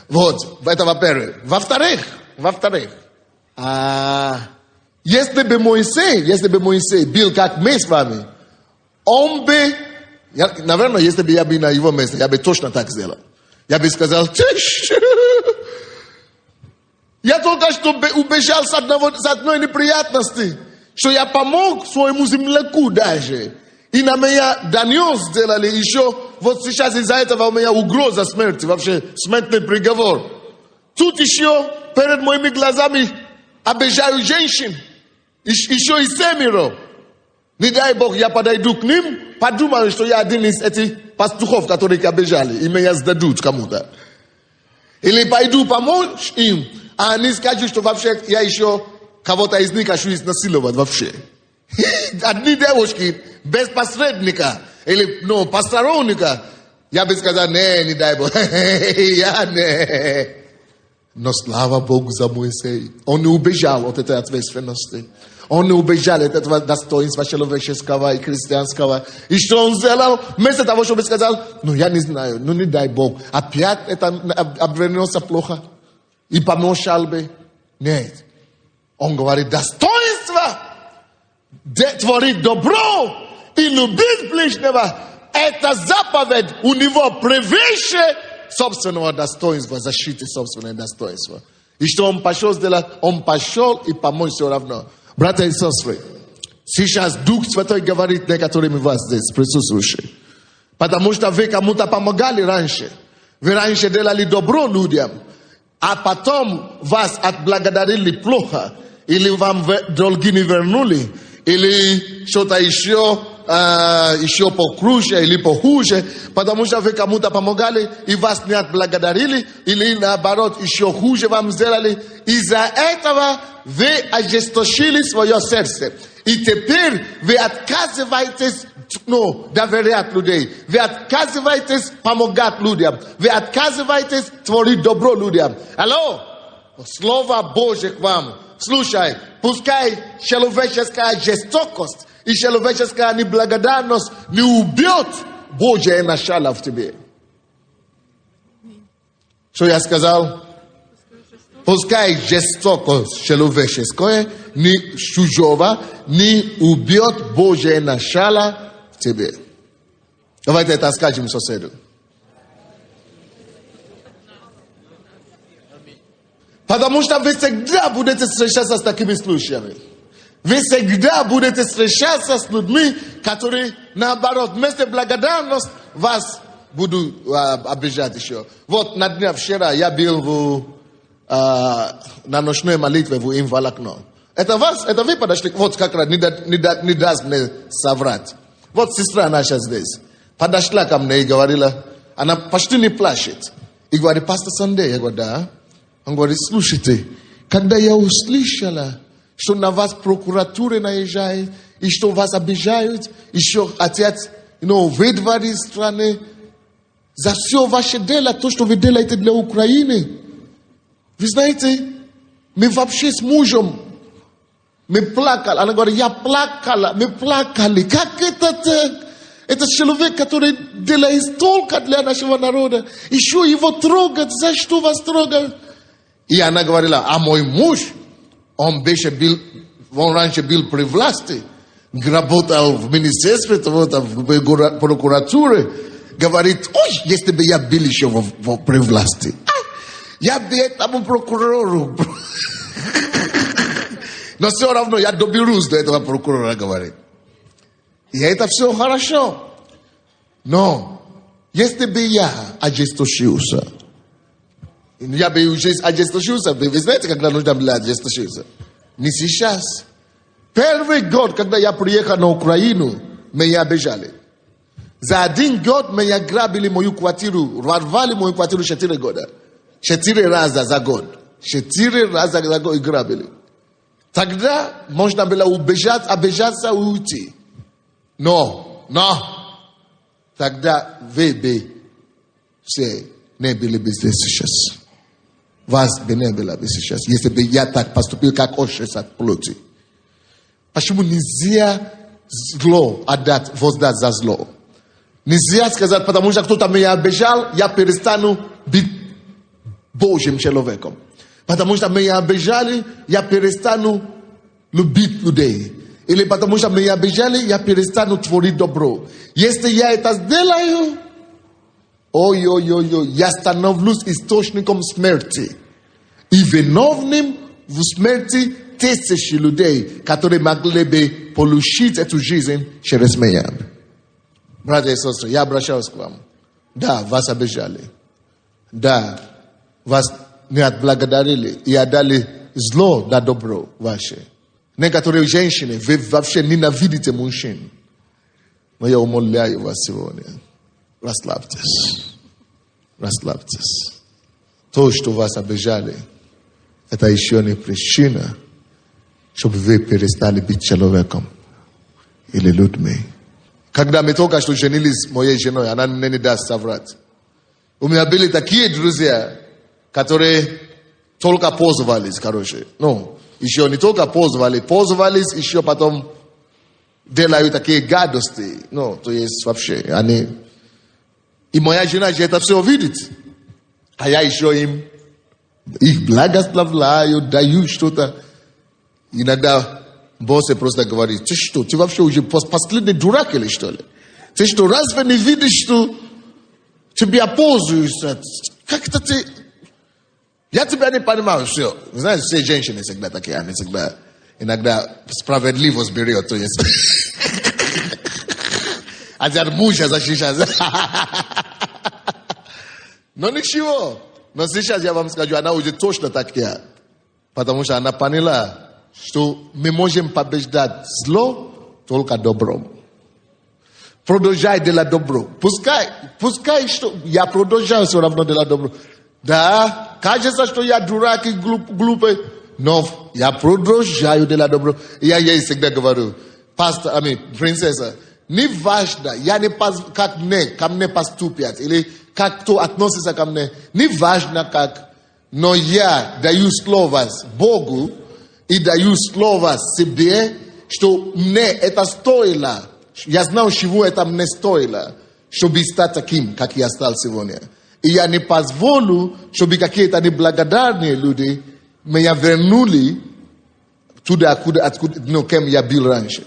Вот, это во-первых. Во-вторых, если бы Моисей был как мы с вами, он бы, наверное, если бы я был на его месте, я бы точно так сделал. Я бы сказал, я только что убежал с одной неприятности, что я помог своему земляку даже. И на меня донес сделали еще, вот сейчас из-за этого у меня угроза смерти, вообще смертный приговор. Тут еще перед моими глазами обижают женщин, еще и 7. Не дай Бог, я подойду к ним, подумаю, что я один из этих пастухов, которых обижали, и меня сдадут кому-то. Или пойду помочь им, а они скажут, что вообще я еще кого-то из них хочу изнасиловать вообще. Одни девушки без посредника или посторонника, я бы сказал, не дай Бог, я не. Но слава Богу за Моисея. Он не убежал от этой ответственности. Он не убежал от этого достоинства человеческого и христианского. И что он сделал? Вместо того, чтобы сказать, я не знаю, не дай Бог. Опять это обернется плохо. И помолчал бы. Нет. Он говорит, достоинство. Творить добро и любить ближнего. Это заповедь у него превыше собственного достоинства, защиты собственного достоинства. И что он пошел сделать? Он пошел и помочь все равно. Братья и сестры, сейчас Дух Святой говорит некоторым из вас здесь присутствующих. Потому что вы кому-то помогали раньше. Вы раньше делали добро людям. А потом вас отблагодарили плохо. Или вам долги не вернули. Или что-то еще еще покруче или похуже, потому что вы кому-то помогали, и вас не отблагодарили, или наоборот, еще хуже вам сделали. Из-за этого вы ожесточили свое сердце. И теперь вы отказываетесь доверять людей. Вы отказываетесь помогать людям. Вы отказываетесь творить добро людям. Алло? Слово Божье к вам. Слушай, пускай человеческая жестокость и человеческая неблагодарность не убьет Божье начало в тебе. Что я сказал? Пускай жестокость человеческая не чужого не убьет Божье начало в тебе. Давайте это скажем соседу. Потому что вы всегда будете встречаться с такими случаями. Вы всегда будете встречаться с людьми, которые, наоборот, вместо благодарности вас будут обижать еще. Вот на дне вчера я был на ночной молитве в Инвалакно. Это вы подошли, вот как раз, не даст мне соврать. Вот сестра наша здесь. Подошла ко мне и говорила, она почти не плачет. И говорит, пастор Сандей, я говорю, да. Он говорит, слушайте, когда я услышала, что на вас прокуратура наезжает, и что вас обижают, и что хотят, выдворить страны, за все ваше дело, то, что вы делаете для Украины. Вы знаете, мы вообще с мужем, мы плакали. Она говорит, я плакала, мы плакали. Как это так? Это человек, который делает столько для нашего народа. Еще его трогать, за что вас трогают? И она говорила, а мой муж, он раньше был при власти, работал в министерстве, в прокуратуре, говорит, ой, если бы я был еще при власти, я бы этому прокурору. Но все равно я доберусь до этого прокурора, говорит. И это все хорошо. Но если бы я ожесточился, я бы уже ожесточился. Вы знаете, когда нужно было ожесточиться? Не сейчас. Первый год, когда я приехал на Украину, меня обижали. За один год меня грабили мою квартиру, рвали мою квартиру 4 года. 4 раза за год. 4 раза за год грабили. Тогда можно было убежать, обижаться и уйти. Но. Тогда вы бы все не были бы здесь сейчас. Вас бы не было бы сейчас, если бы я так поступил, как отец от плоти. Почему нельзя зло воздать за зло? Нельзя сказать, потому что кто-то меня обижал, я перестану быть Божьим человеком. Потому что меня обижали, я перестану любить людей. Или потому что меня обижали, я перестану творить добро. Если я это сделаю, я становлюсь источником смерти. И виновным в смерти тысячи людей, которые могли бы получить эту жизнь через меня. Братья и сестры, я обращаюсь к вам. Да, вас обижали. Да, вас не отблагодарили и отдали зло на добро ваше. Некоторые женщины, вы вообще ненавидите мужчин. Но я умоляю вас сегодня. Расслабьтесь. Расслабьтесь. То, что вас обижали, это еще не причина, чтобы вы перестали быть человеком или людьми. Когда мы только что женились с моей женой, она мне не даст соврать. У меня были такие друзья, которые только пользовались, еще не только пользовались, еще потом делают такие гадости. То есть вообще, они... И моя жена же это все видит. А я еще их благословляю, даю что-то. Иногда босс просто говорит, ты что, ты вообще уже последний дурак или что ли? Ты что, разве не видишь, что тебя пользуются? Как это ты... Я тебя не понимаю, все. Вы знаете, все женщины всегда такие, они всегда иногда справедливость берет, то есть. А от мужа защищать. Но ничего. Но сейчас я вам скажу, она уже точно такая. Потому что она поняла, что мы можем побеждать зло только добром. Продолжай делать добро. Пускай, что я продолжаю все равно делать добро. Да, кажется, что я дурак и глупый, но я продолжаю делать добро. Я ей всегда говорю, принцесса, не важно, я не как ко мне поступят, или как кто относится ко мне, не важно как, но я даю слово Богу и даю слово себе, что мне это стоило. Я знал, чего это мне стоило, чтобы стать таким, как я стал сегодня. И я не позволю, чтобы какие-то неблагодарные люди меня вернули туда, кем я был раньше.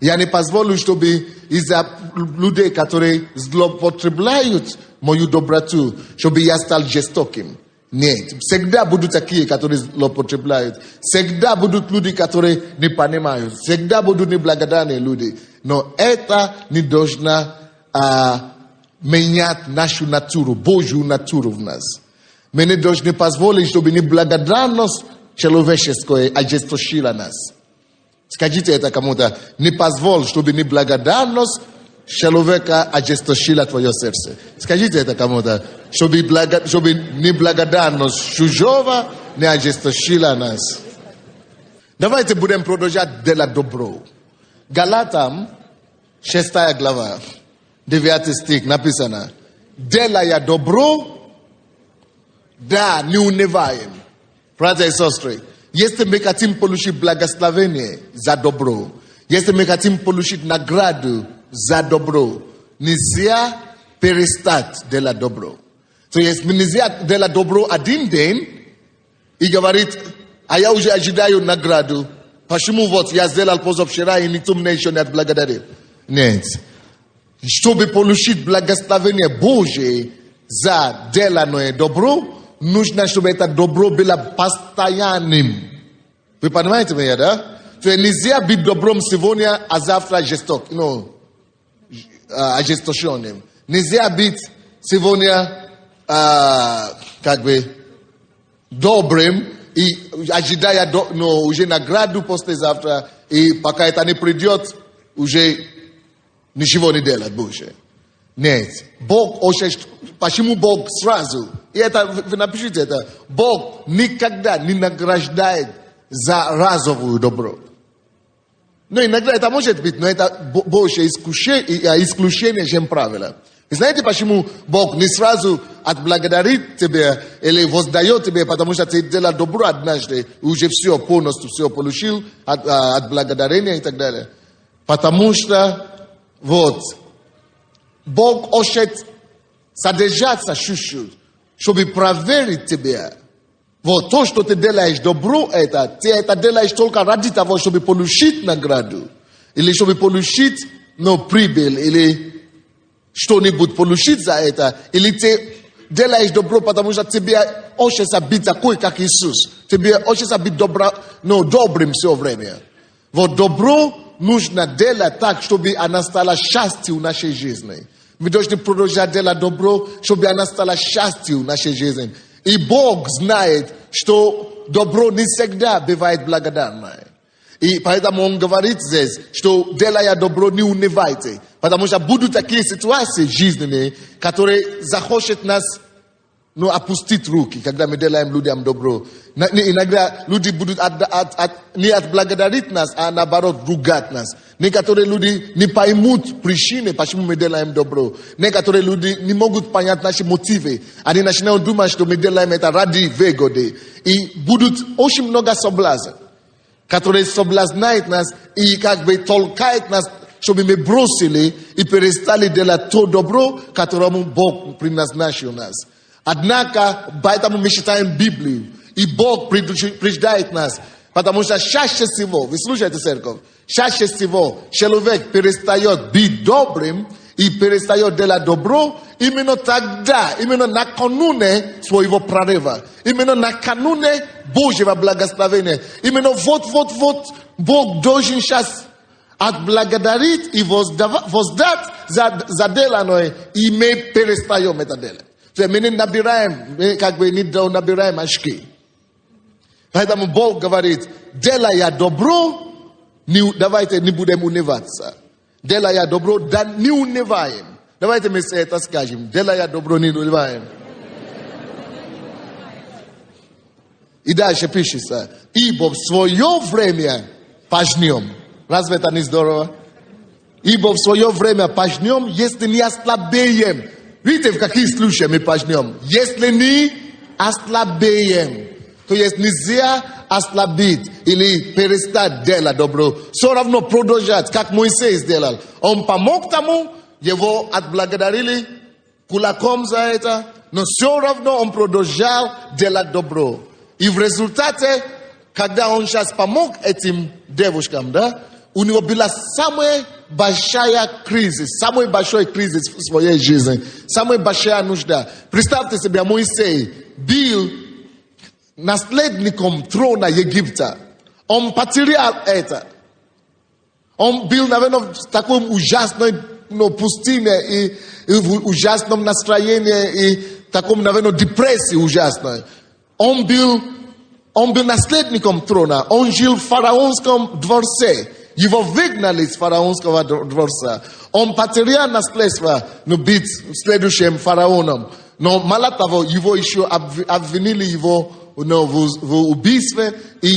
Я не позволю, чтобы из-за людей, которые злоупотребляют мою доброту, чтобы я стал жестоким. Нет. Всегда будут такие, которые злоупотребляют. Всегда будут люди, которые не понимают. Всегда будут неблагодарные люди. Но это не должно менять нашу натуру, Божью натуру в нас. Мы не должны позволить, чтобы неблагодарность человеческая ожесточила нас. Скажите это кому-то. Не позволь, чтобы неблагодарность человека ожесточила твое сердце. Скажите это кому-то. Чтобы неблагодарность чужого не ожесточила нас. Давайте будем продолжать делать добро. Галатам, 6 глава, 9 стих написано. Делая добро, да, не унываем. Братья и сестры, если мы хотим получить благословение за добро, если мы хотим получить награду за добро, нельзя перестать делать добро. То есть нельзя делать добро один день и говорит, а я уже ожидаю награду. Почему вот я сделал позавчера и никто мне еще не отблагодарил? Нет. Чтобы получить благословение Божие за деланное добро, нужно, чтобы это добро было постоянным. Вы понимаете меня, да? То есть нельзя быть добром сегодня, а завтра ожесточенным. Нельзя быть сегодня добрым и ожидая уже награду послезавтра, и пока это не придет, уже ничего не делать больше. Нет. Бог, почему Бог сразу? И это, вы напишите это. Бог никогда не награждает за разовую добро. Но иногда это может быть, но это больше исключение, чем правило. И знаете, почему Бог не сразу отблагодарит тебя или воздает тебе, потому что ты делал добро однажды, и уже все, полностью все получил, от благодарения и так далее. Потому что, Бог хочет задержаться чуть-чуть, чтобы проверить тебя. То, что ты делаешь добро, ты это делаешь только ради того, чтобы получить награду. Или чтобы получить, прибыль, или что-нибудь получить за это. Или ты делаешь добро, потому что тебе хочется быть такой, как Иисус. Тебе хочется быть добрым все время. Добро нужно делать так, чтобы она стала счастьем в нашей жизни. Мы должны продолжать делать добро, чтобы она стала счастьем в нашей жизни. И Бог знает, что добро не всегда бывает благодарное. И поэтому Он говорит здесь, что делая добро, не унывайте. Потому что будут такие ситуации жизненные, которые захочет нас опустить руки, когда мы делаем людям добро. Иногда люди будут не отблагодарить нас, а наоборот ругать нас. Некоторые люди не поймут причины, почему мы делаем добро. Некоторые люди не могут понять наши мотивы. Они начинают думать, что мы делаем это ради выгоды. И будут очень много соблазн, которые соблазняют нас и толкают нас, чтобы мы бросили и перестали делать то добро, которому Бог предназначил нас. Однако, поэтому мы читаем Библию, и Бог предупреждает нас, потому что чаще всего, вы слушаете, церковь, чаще всего человек перестает быть добрым и перестает делать добро именно тогда, именно накануне своего прорыва, именно накануне Божьего благословения, именно Бог должен сейчас отблагодарить и воздать за деланное, и мы перестаем это делать. Мы не набираем, не набираем очки. Поэтому Бог говорит, делая добро, давайте не будем унываться. делая добро, да не унываем. Давайте мы это скажем. Делая добро, не унываем. И дальше пишется. Ибо в свое время пожнем. Разве это не здорово? Ибо в свое время пожнем, если не ослабеем. Видите, в каких случаях мы пожнем? Если не ослабеем. То есть нельзя ослабить или перестать делать добро. Все равно продолжать, как Моисей сделал. Он помог тому, его отблагодарили кулаком за это, но все равно он продолжал делать добро. И в результате, когда он сейчас помог этим девушкам, да, у него была самая большая кризис, самый большой кризис в своей жизни, самая большая нужда. Представьте себе, Моисей был наследником трона Египта. Он потерял это. Он был, наверное, в таком ужасной пустыне и в ужасном настроении и таком, наверное, депрессии ужасной. Он был наследником трона. Он жил в фараонском дворце. Его выгнали с фараонского дворца. Он потерял наследство, быть следующим фараоном. Но мало того, его еще обвинили его в убийстве и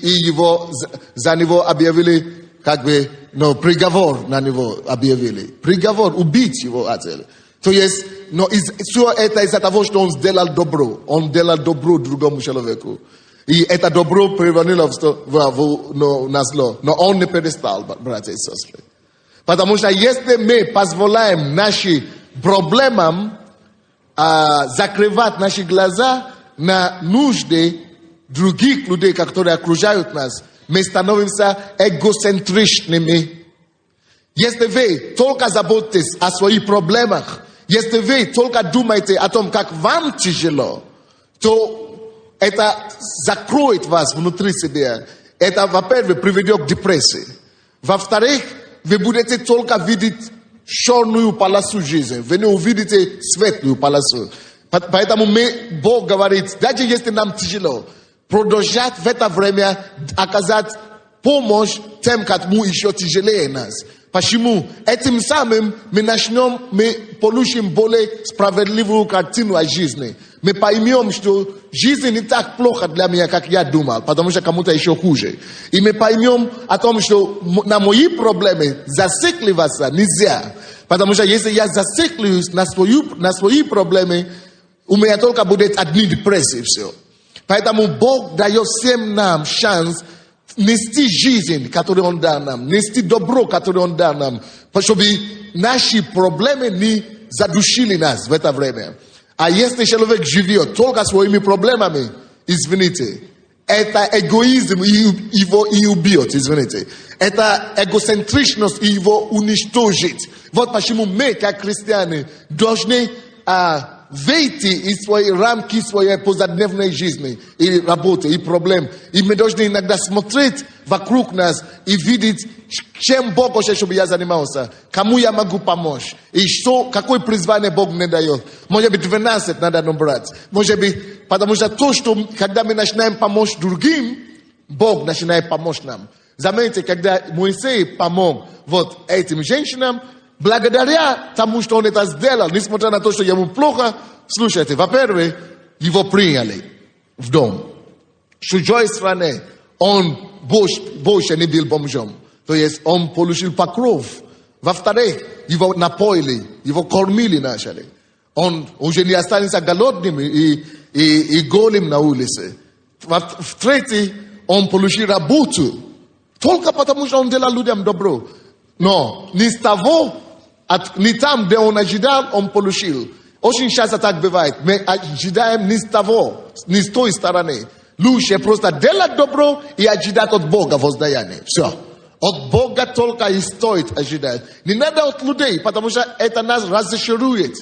его за него объявили приговор на него объявили. Приговор, убить его хотели. То есть, все это из-за того, что он сделал добро. Он делал добро другому человеку. И это добро превратилось на зло. Но он не перестал, братья и сестры. Потому что если мы позволяем нашим проблемам закрывать наши глаза на нужды других людей, которые окружают нас, мы становимся эгоцентричными. Если вы только заботитесь о своих проблемах, если вы только думаете о том, как вам тяжело, то это закроет вас внутри себя. Это, во-первых, приведет к депрессии. Во-вторых, вы будете только видеть черную полосу жизни. Вы не увидите светлую полосу. Поэтому Бог говорит, даже если нам тяжело, продолжать в это время оказать помощь тем, кому еще тяжелее нас. Почему? Этим самым мы получим более справедливую картину о жизни. Мы поймем, что жизнь не так плохо для меня, как я думал, потому что кому-то еще хуже. И мы поймем о том, что на мои проблемы зацикливаться нельзя. Потому что если я зациклюсь на свои проблемы, у меня только будет одни депрессии, все. Поэтому Бог дает всем нам шанс нести жизнь, которую Он дал нам, нести добро, которое Он дал нам, чтобы наши проблемы не задушили нас в это время. А если человек живет только своими проблемами, извините, это эгоизм его и убьет, извините. Это эгоцентричность его уничтожит. Вот почему мы, как христиане, должны выйти из своей рамки своей повседневной жизни и работы, и проблем. И мы должны иногда смотреть вокруг нас и видеть, чем Бог хочет, чтобы я занимался, кому я могу помочь, и какое призвание Бог мне дает. Может быть, 12 надо набрать. Может быть, потому что то, что когда мы начинаем помочь другим, Бог начинает помочь нам. Заметьте, когда Моисей помог вот этим женщинам, благодаря тому, что он это сделал, несмотря на то, что ему плохо, слушайте, во-первых, его приняли в дом. В чужой стране он больше не был бомжом. То есть он получил покров. Во-вторых, его напоили, его кормили начали. Он уже не останется голодным и голым на улице. В-третьих, он получил работу. Только потому, что он делал людям добро. Но не с того, не там, где он ожидал, он получил. Очень часто так бывает. Мы ожидаем не с того, не с той стороны. Лучше просто делать добро и ожидать от Бога воздаяние. Все. От Бога только и стоит ожидать. Не надо от людей, потому что это нас разочарует.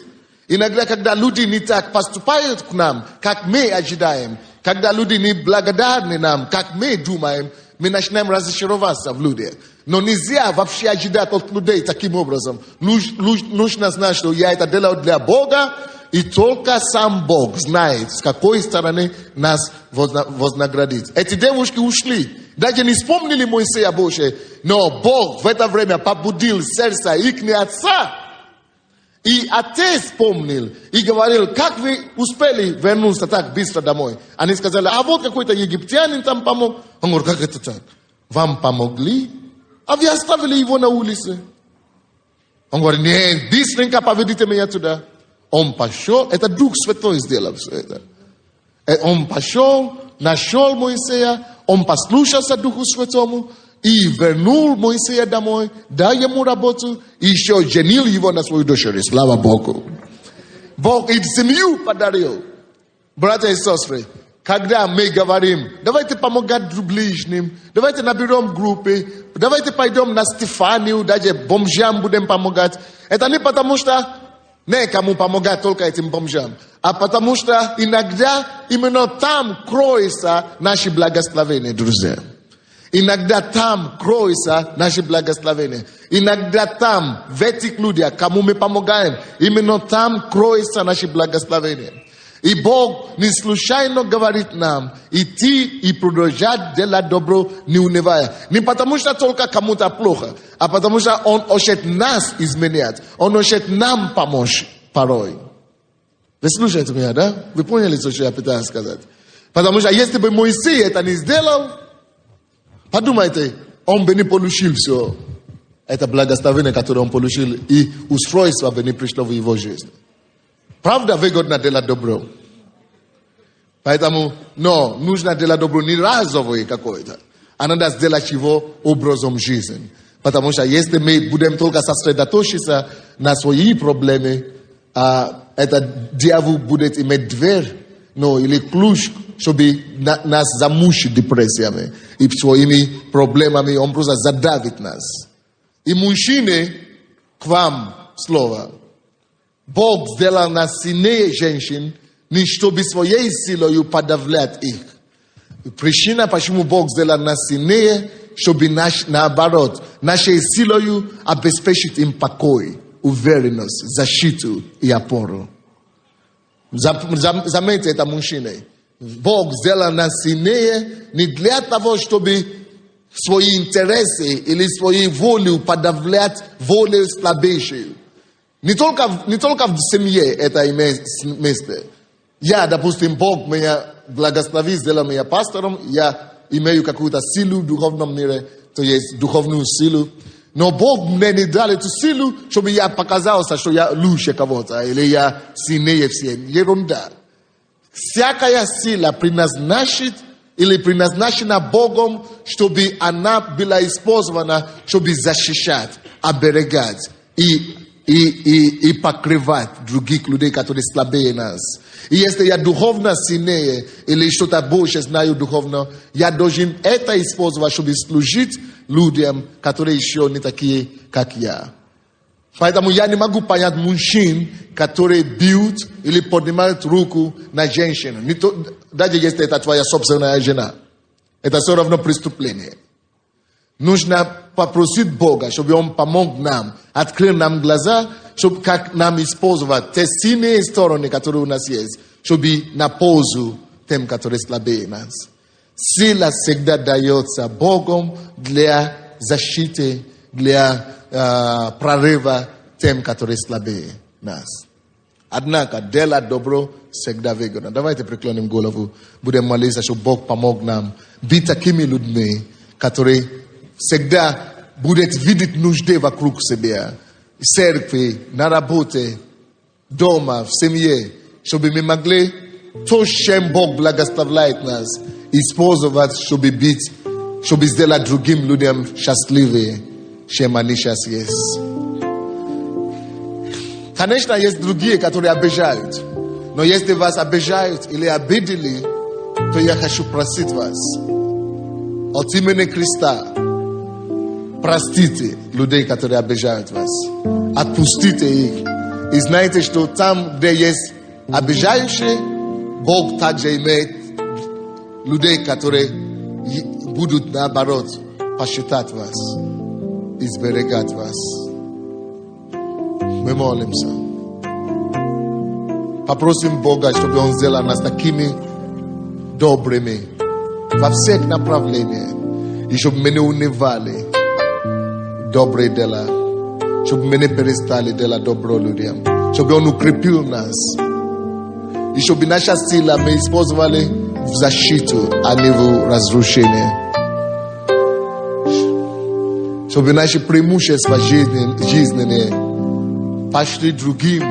Иногда, когда люди не так поступают к нам, как мы ожидаем, когда люди не благодарны нам, как мы думаем, мы начинаем разочароваться в людях. Но нельзя вообще ожидать от людей таким образом. Нужно знать, что я это делаю для Бога, и только сам Бог знает, с какой стороны нас вознаградить. Эти девушки ушли. Даже не вспомнили Моисея больше. Но Бог в это время побудил сердце их не отца. И отец вспомнил и говорил: как вы успели вернуться так быстро домой? Они сказали: а вот какой-то египтянин там помог. Он говорит: как это так? Вам помогли, а вы оставили его на улице. Он говорит: нет, быстренько поведите меня туда. Он пошел, это Дух Святой сделал все это. Он пошел, нашел Моисея, он послушался Духу Святому и вернул Моисея домой, дал ему работу и еще женил его на свою дочерь. Слава Богу. Бог и семью подарил. Братья и сестры, когда мы говорим: давайте помогать ближним, давайте наберем группы, давайте пойдем на Стефанию, даже бомжам будем помогать. Это не потому что некому помогать только этим бомжам, а потому что иногда именно там кроется наше благословение, друзья. Иногда там кроется наше благословение. Иногда там, в этих людях, кому мы помогаем, именно там кроется наше благословение. И Бог не случайно говорит нам идти и продолжать делать добро, не унывая. Не потому что только кому-то плохо, а потому что Он хочет нас изменять. Он хочет нам помочь порой. Вы слушаете меня, да? Вы поняли, что я пытаюсь сказать? Потому что если бы Моисей это не сделал, подумайте, он бы не получил все. Это благословение, которое он получил, и устройство бы не пришло в его жизнь. Правда, выгодно делать добро. Поэтому, нужно делать добро не разовое какое-то, а надо сделать его образом жизни. Потому что если мы будем только сосредоточиться на свои проблемы, этот дьявол будет иметь дверь, или ключ, чтобы нас замучить депрессиями и своими проблемами, он просто задавит нас. И мужчины, к вам слово. Бог сделал нас сильнее женщин, не чтобы своей силой подавлять их. Причина, почему Бог сделал нас сильнее, чтобы наоборот, нашей силой обеспечить им покой, уверенность, защиту и опору. Заметьте это, мужчины. Бог сделал нас сильнее не для того, чтобы свои интересы или свою волю подавлять волю слабейшую. Не только в семье это имеет место. Я, допустим, Бог меня благословил, сделал меня пастором, я имею какую-то силу в духовном мире, то есть духовную силу. Но Бог мне не дал эту силу, чтобы я показался, что я лучше кого-то, или я сильнее всех. Ерунда. Всякая сила предназначена Богом, чтобы она была использована, чтобы защищать, оберегать и покрывать других людей, которые слабее нас. И если я духовно сильнее или что-то больше знаю духовно, я должен это использовать, чтобы служить людям, которые еще не такие, как я. Поэтому я не могу понять мужчин, которые бьют или поднимают руку на женщину. Даже если это твоя собственная жена. Это все равно преступление. Нужно попросить Бога, чтобы Он помог нам, открыл нам глаза, чтобы как нам использовать те сильные стороны, которые у нас есть, чтобы на пользу тем, которые слабее нас. Сила всегда дается Богом для защиты, для прорыва тем, которые слабее нас. Однако делать добро всегда выгодно. Давайте преклоним голову, будем молиться, чтобы Бог помог нам быть такими людьми, которые всегда будут видеть нужды вокруг себя. В церкви, на работе, дома, в семье, чтобы мы могли то, чем Бог благословляет нас, использовать, чтобы сделать другим людям счастливее, чем они сейчас есть. Конечно, есть другие, которые обижают. Но если вас обижают или обидели, то я хочу просить вас от имени Христа, простите людей, которые обижают вас. Отпустите их. И знаете, что там, где есть обижающие, Бог также имеет людей, которые будут, наоборот, посчитать вас, изберегать вас. Мы молимся. Попросим Бога, чтобы Он сделал нас такими добрыми во всех направлениях. И чтобы мы не унывали, добрые дела. Чтобы мы не перестали делать добро людям. Чтобы Он укрепил нас. И чтобы наша сила мы использовали в защиту, а не в разрушение. Чтобы наши преимущества жизненные пошли другим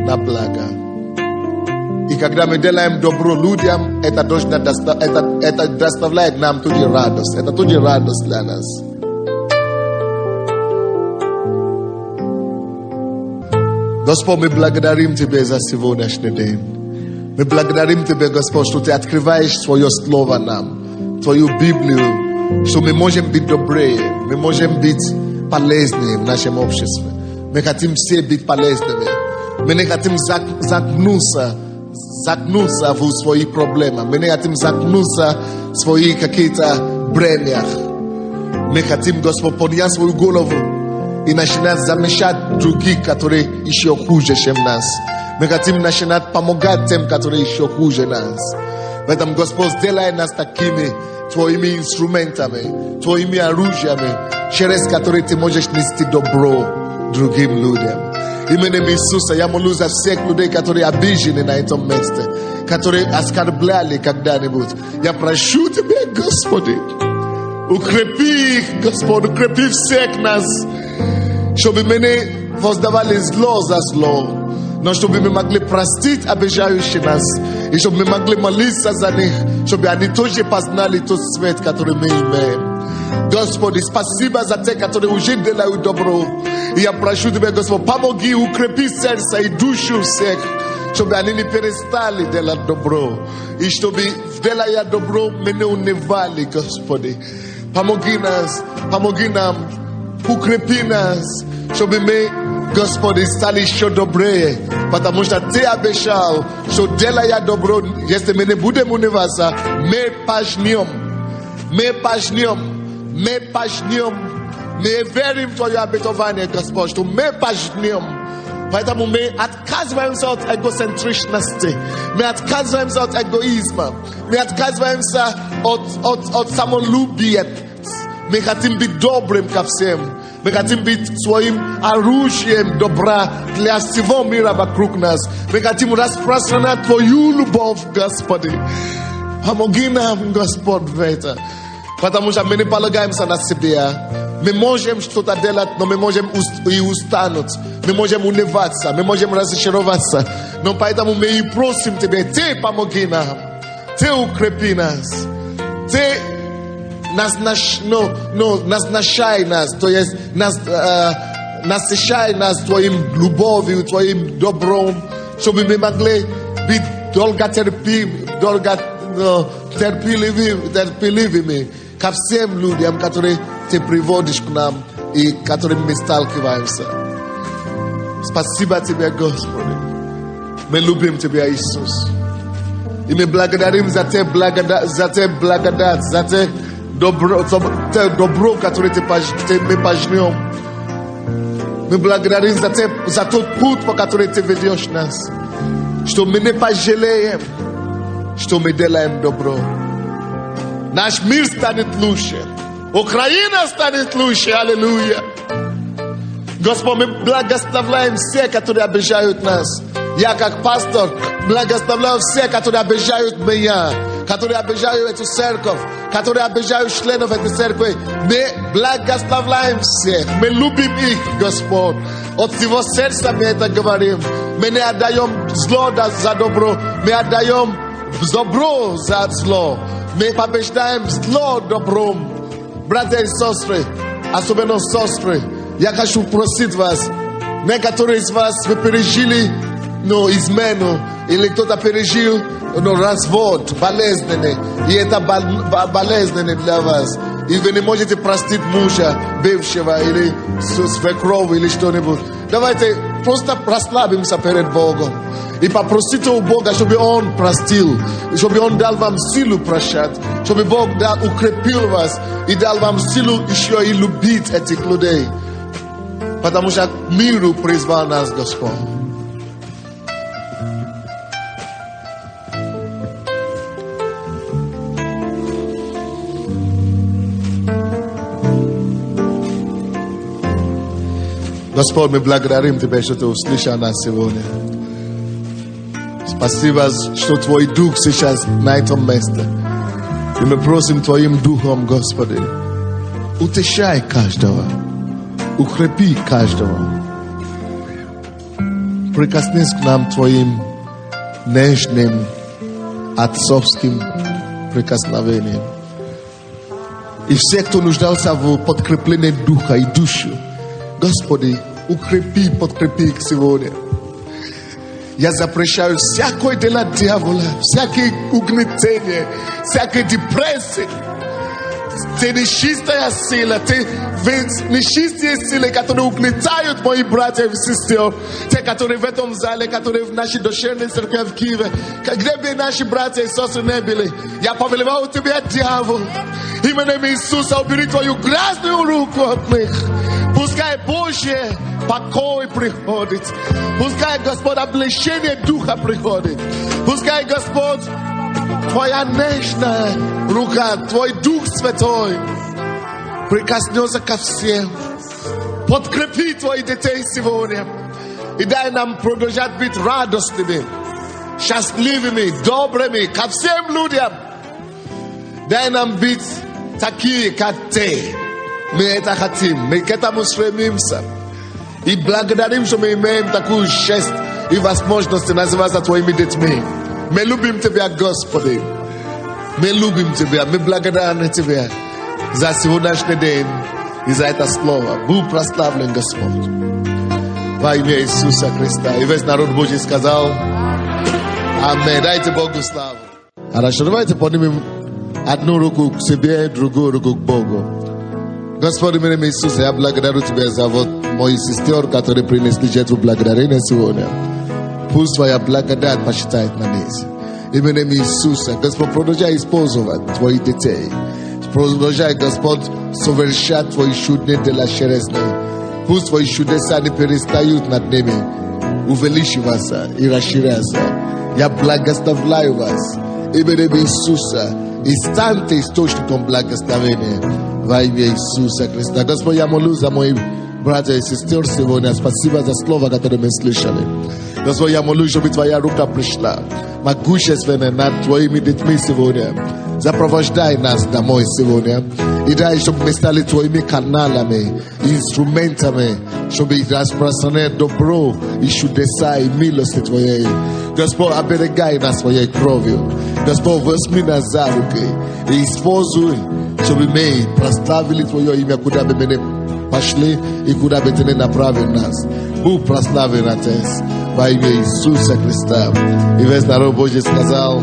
на благо. И когда мы делаем добро людям, это доставляет нам тоже радость. Это тоже радость для нас. Господь, мы благодарим Тебя за сегодняшний день. Мы благодарим Тебя, Господь, что Ты открываешь Свое Слово нам, Твою Библию, что мы можем быть добрые, мы можем быть полезны в нашем обществе. Мы хотим все быть полезными. Мы не хотим загнуться в своих проблемах. Мы не хотим загнуться в своих каких-то бремях. Мы хотим, Господь, поднять свою голову и начинать замечать других, которые еще хуже, чем нас. Мы хотим начинать помогать тем, которые еще хуже нас. Поэтому, Господь, сделай нас такими Твоими инструментами, Твоими оружиями, через которые Ты можешь нести добро другим людям. Именем Иисуса я молюсь за всех людей, которые обижены на этом месте, которые оскорбляли когда-нибудь. Я прошу Тебя, Господи, укрепи их, Господь, укрепи всех нас, чтобы мы не воздавали зло за зло, но чтобы мы могли простить обижающих нас, и чтобы мы могли молиться за них, чтобы они тоже познали тот свет, который мы имеем. Господи, спасибо за те, которые уже делают добро. И я прошу Тебя, Господь, помоги, укрепи сердце и душу всех, чтобы они не перестали делать добро. И чтобы, делая добро, мы не унывали, Господи. Помоги нам, укрепи нас, чтобы мы, Господи, стали еще добрее. Потому что Ты обещал, что делая добро, если мы не будем унываться, мы пожнем. Мы верим в Твое обетование, Господь, что мы пожнем. Поэтому мы отказываемся от эгоцентричности, мы отказываемся от эгоизма, мы отказываемся от самолюбия. Мы хотим быть добрым ко всем. Мы хотим быть своим оружием добра для всего мира вокруг нас. Мы хотим распространять Твою любовь, Господи. Помоги нам, Господь, в это. Потому что мы не полагаемся на себя. Мы можем что-то делать, но мы можем и устануть. Мы можем унываться, мы можем разочароваться. Но поэтому мы и просим Тебя, Ты помоги нам. Ты укрепи нас. Ты назначай нас, то есть насыщай нас Твоим любовью, Твоим добром, чтобы мы могли быть терпеливыми ко всем людям, которые Ты приводишь к нам и которыми мы сталкиваемся. Спасибо Тебе, Господи. Мы любим Тебя, Иисус. И мы благодарим за Те благодать, за Те добро, которое мы пожнем. Мы благодарим за тот путь, по которому Ты ведешь нас. Что мы не пожалеем, что мы делаем добро. Наш мир станет лучше. Украина станет лучше. Аллилуйя. Господь, мы благословляем всех, которые обижают нас. Я, как пастор, благословляю всех, которые обижают меня, которые обижают эту церковь, которые обижают членов этой церкви. Мы благословляем всех. Мы любим их, Господь. От всего сердца мы это говорим. Мы не отдаем зло за добро. Мы отдаем добро за зло. Мы побеждаем зло добром. Братья и сестры, особенно сестры, я хочу просить вас, некоторые из вас вы пережили измену, или кто-то пережил развод, болезненный, и это болезненно для вас. И вы не можете простить мужа, бывшего, или свекровь, или что-нибудь. Давайте просто расслабимся перед Богом и попросите у Бога, чтобы Он простил, чтобы Он дал вам силу прощать, чтобы Бог укрепил вас и дал вам силу еще и любить этих людей. Потому что к миру призвал нас Господь. Господь, мы благодарим Тебя, что Ты услышал нас сегодня. Спасибо, что Твой Дух сейчас на этом месте. И мы просим Твоим Духом, Господи, утешай каждого, укрепи каждого. Прикоснись к нам Твоим нежным, отцовским прикосновением. И все, кто нуждался в подкреплении духа и души, Господи, укрепи, подкрепи их сегодня. Я запрещаю всякое дело дьявола, всякое угнетение, всякая депрессия. Те нечистая сила, те нечистые силы, которые угнетают мои братья и сестры, те, которые в этом зале, которые в нашей душевной церкви в Киеве, где бы наши братья и сестры не были, я повелеваю тебя, дьявол, именем Иисуса, убери твою грязную руку от них. Пускай Божье покой приходит. Пускай, Господь, облегчение духа приходит. Пускай, Господь, Твоя нежная рука, Твой Дух Святой прикоснется ко всем. Подкрепи Твоих детей сегодня. И дай нам продолжать быть радостными, счастливыми, добрыми ко всем людям. Дай нам быть такие, как Ты. Мы это хотим, мы к этому стремимся. И благодарим, что мы имеем такую честь и возможность называться Твоими детьми. Мы любим Тебя, Господи. Мы любим Тебя, мы благодарны Тебе за сегодняшний день и за это слово. Будь прославлен, Господь. Во имя Иисуса Христа. И весь народ Божий сказал Аминь. Дайте Богу славу. Хорошо, давайте поднимем одну руку к себе, другую руку к Богу. Господи, именем Иисуса, я благодарю Тебя за вот мои сестер, которые принесли жертву благодарения сегодня. Пусть Твоя благодать посчитает на них. Именем Иисуса, Господь, продолжай использовать Твоих детей. Продолжай, Господь, совершать Твои чудные дела через них. Пусть Твои чудеса не перестают над ними увеличиваться и расширяться. Я благословляю вас. Именем Иисуса, и станьте источником благословения. Во имя Иисуса Христа. Господь, я молюсь за моих братьев и сестер сегодня. Спасибо за слово, которое мы слышали. Господь, я молюсь, чтобы Твоя рука пришла могущественно над Твоими детьми сегодня. Запровождай нас домой сегодня. И дай, чтобы мы стали Твоими каналами, инструментами, чтобы распространять добро и чудеса и милости Твоей. Господь, оберегай нас Своей кровью. Господь, возьми нас за руки и используй, чтобы мы прославили Твое имя, куда бы мы не пошли и куда бы Ты не направил нас. Будь прославлен, Отец, во имя Иисуса Христа. И весь народ Божий сказал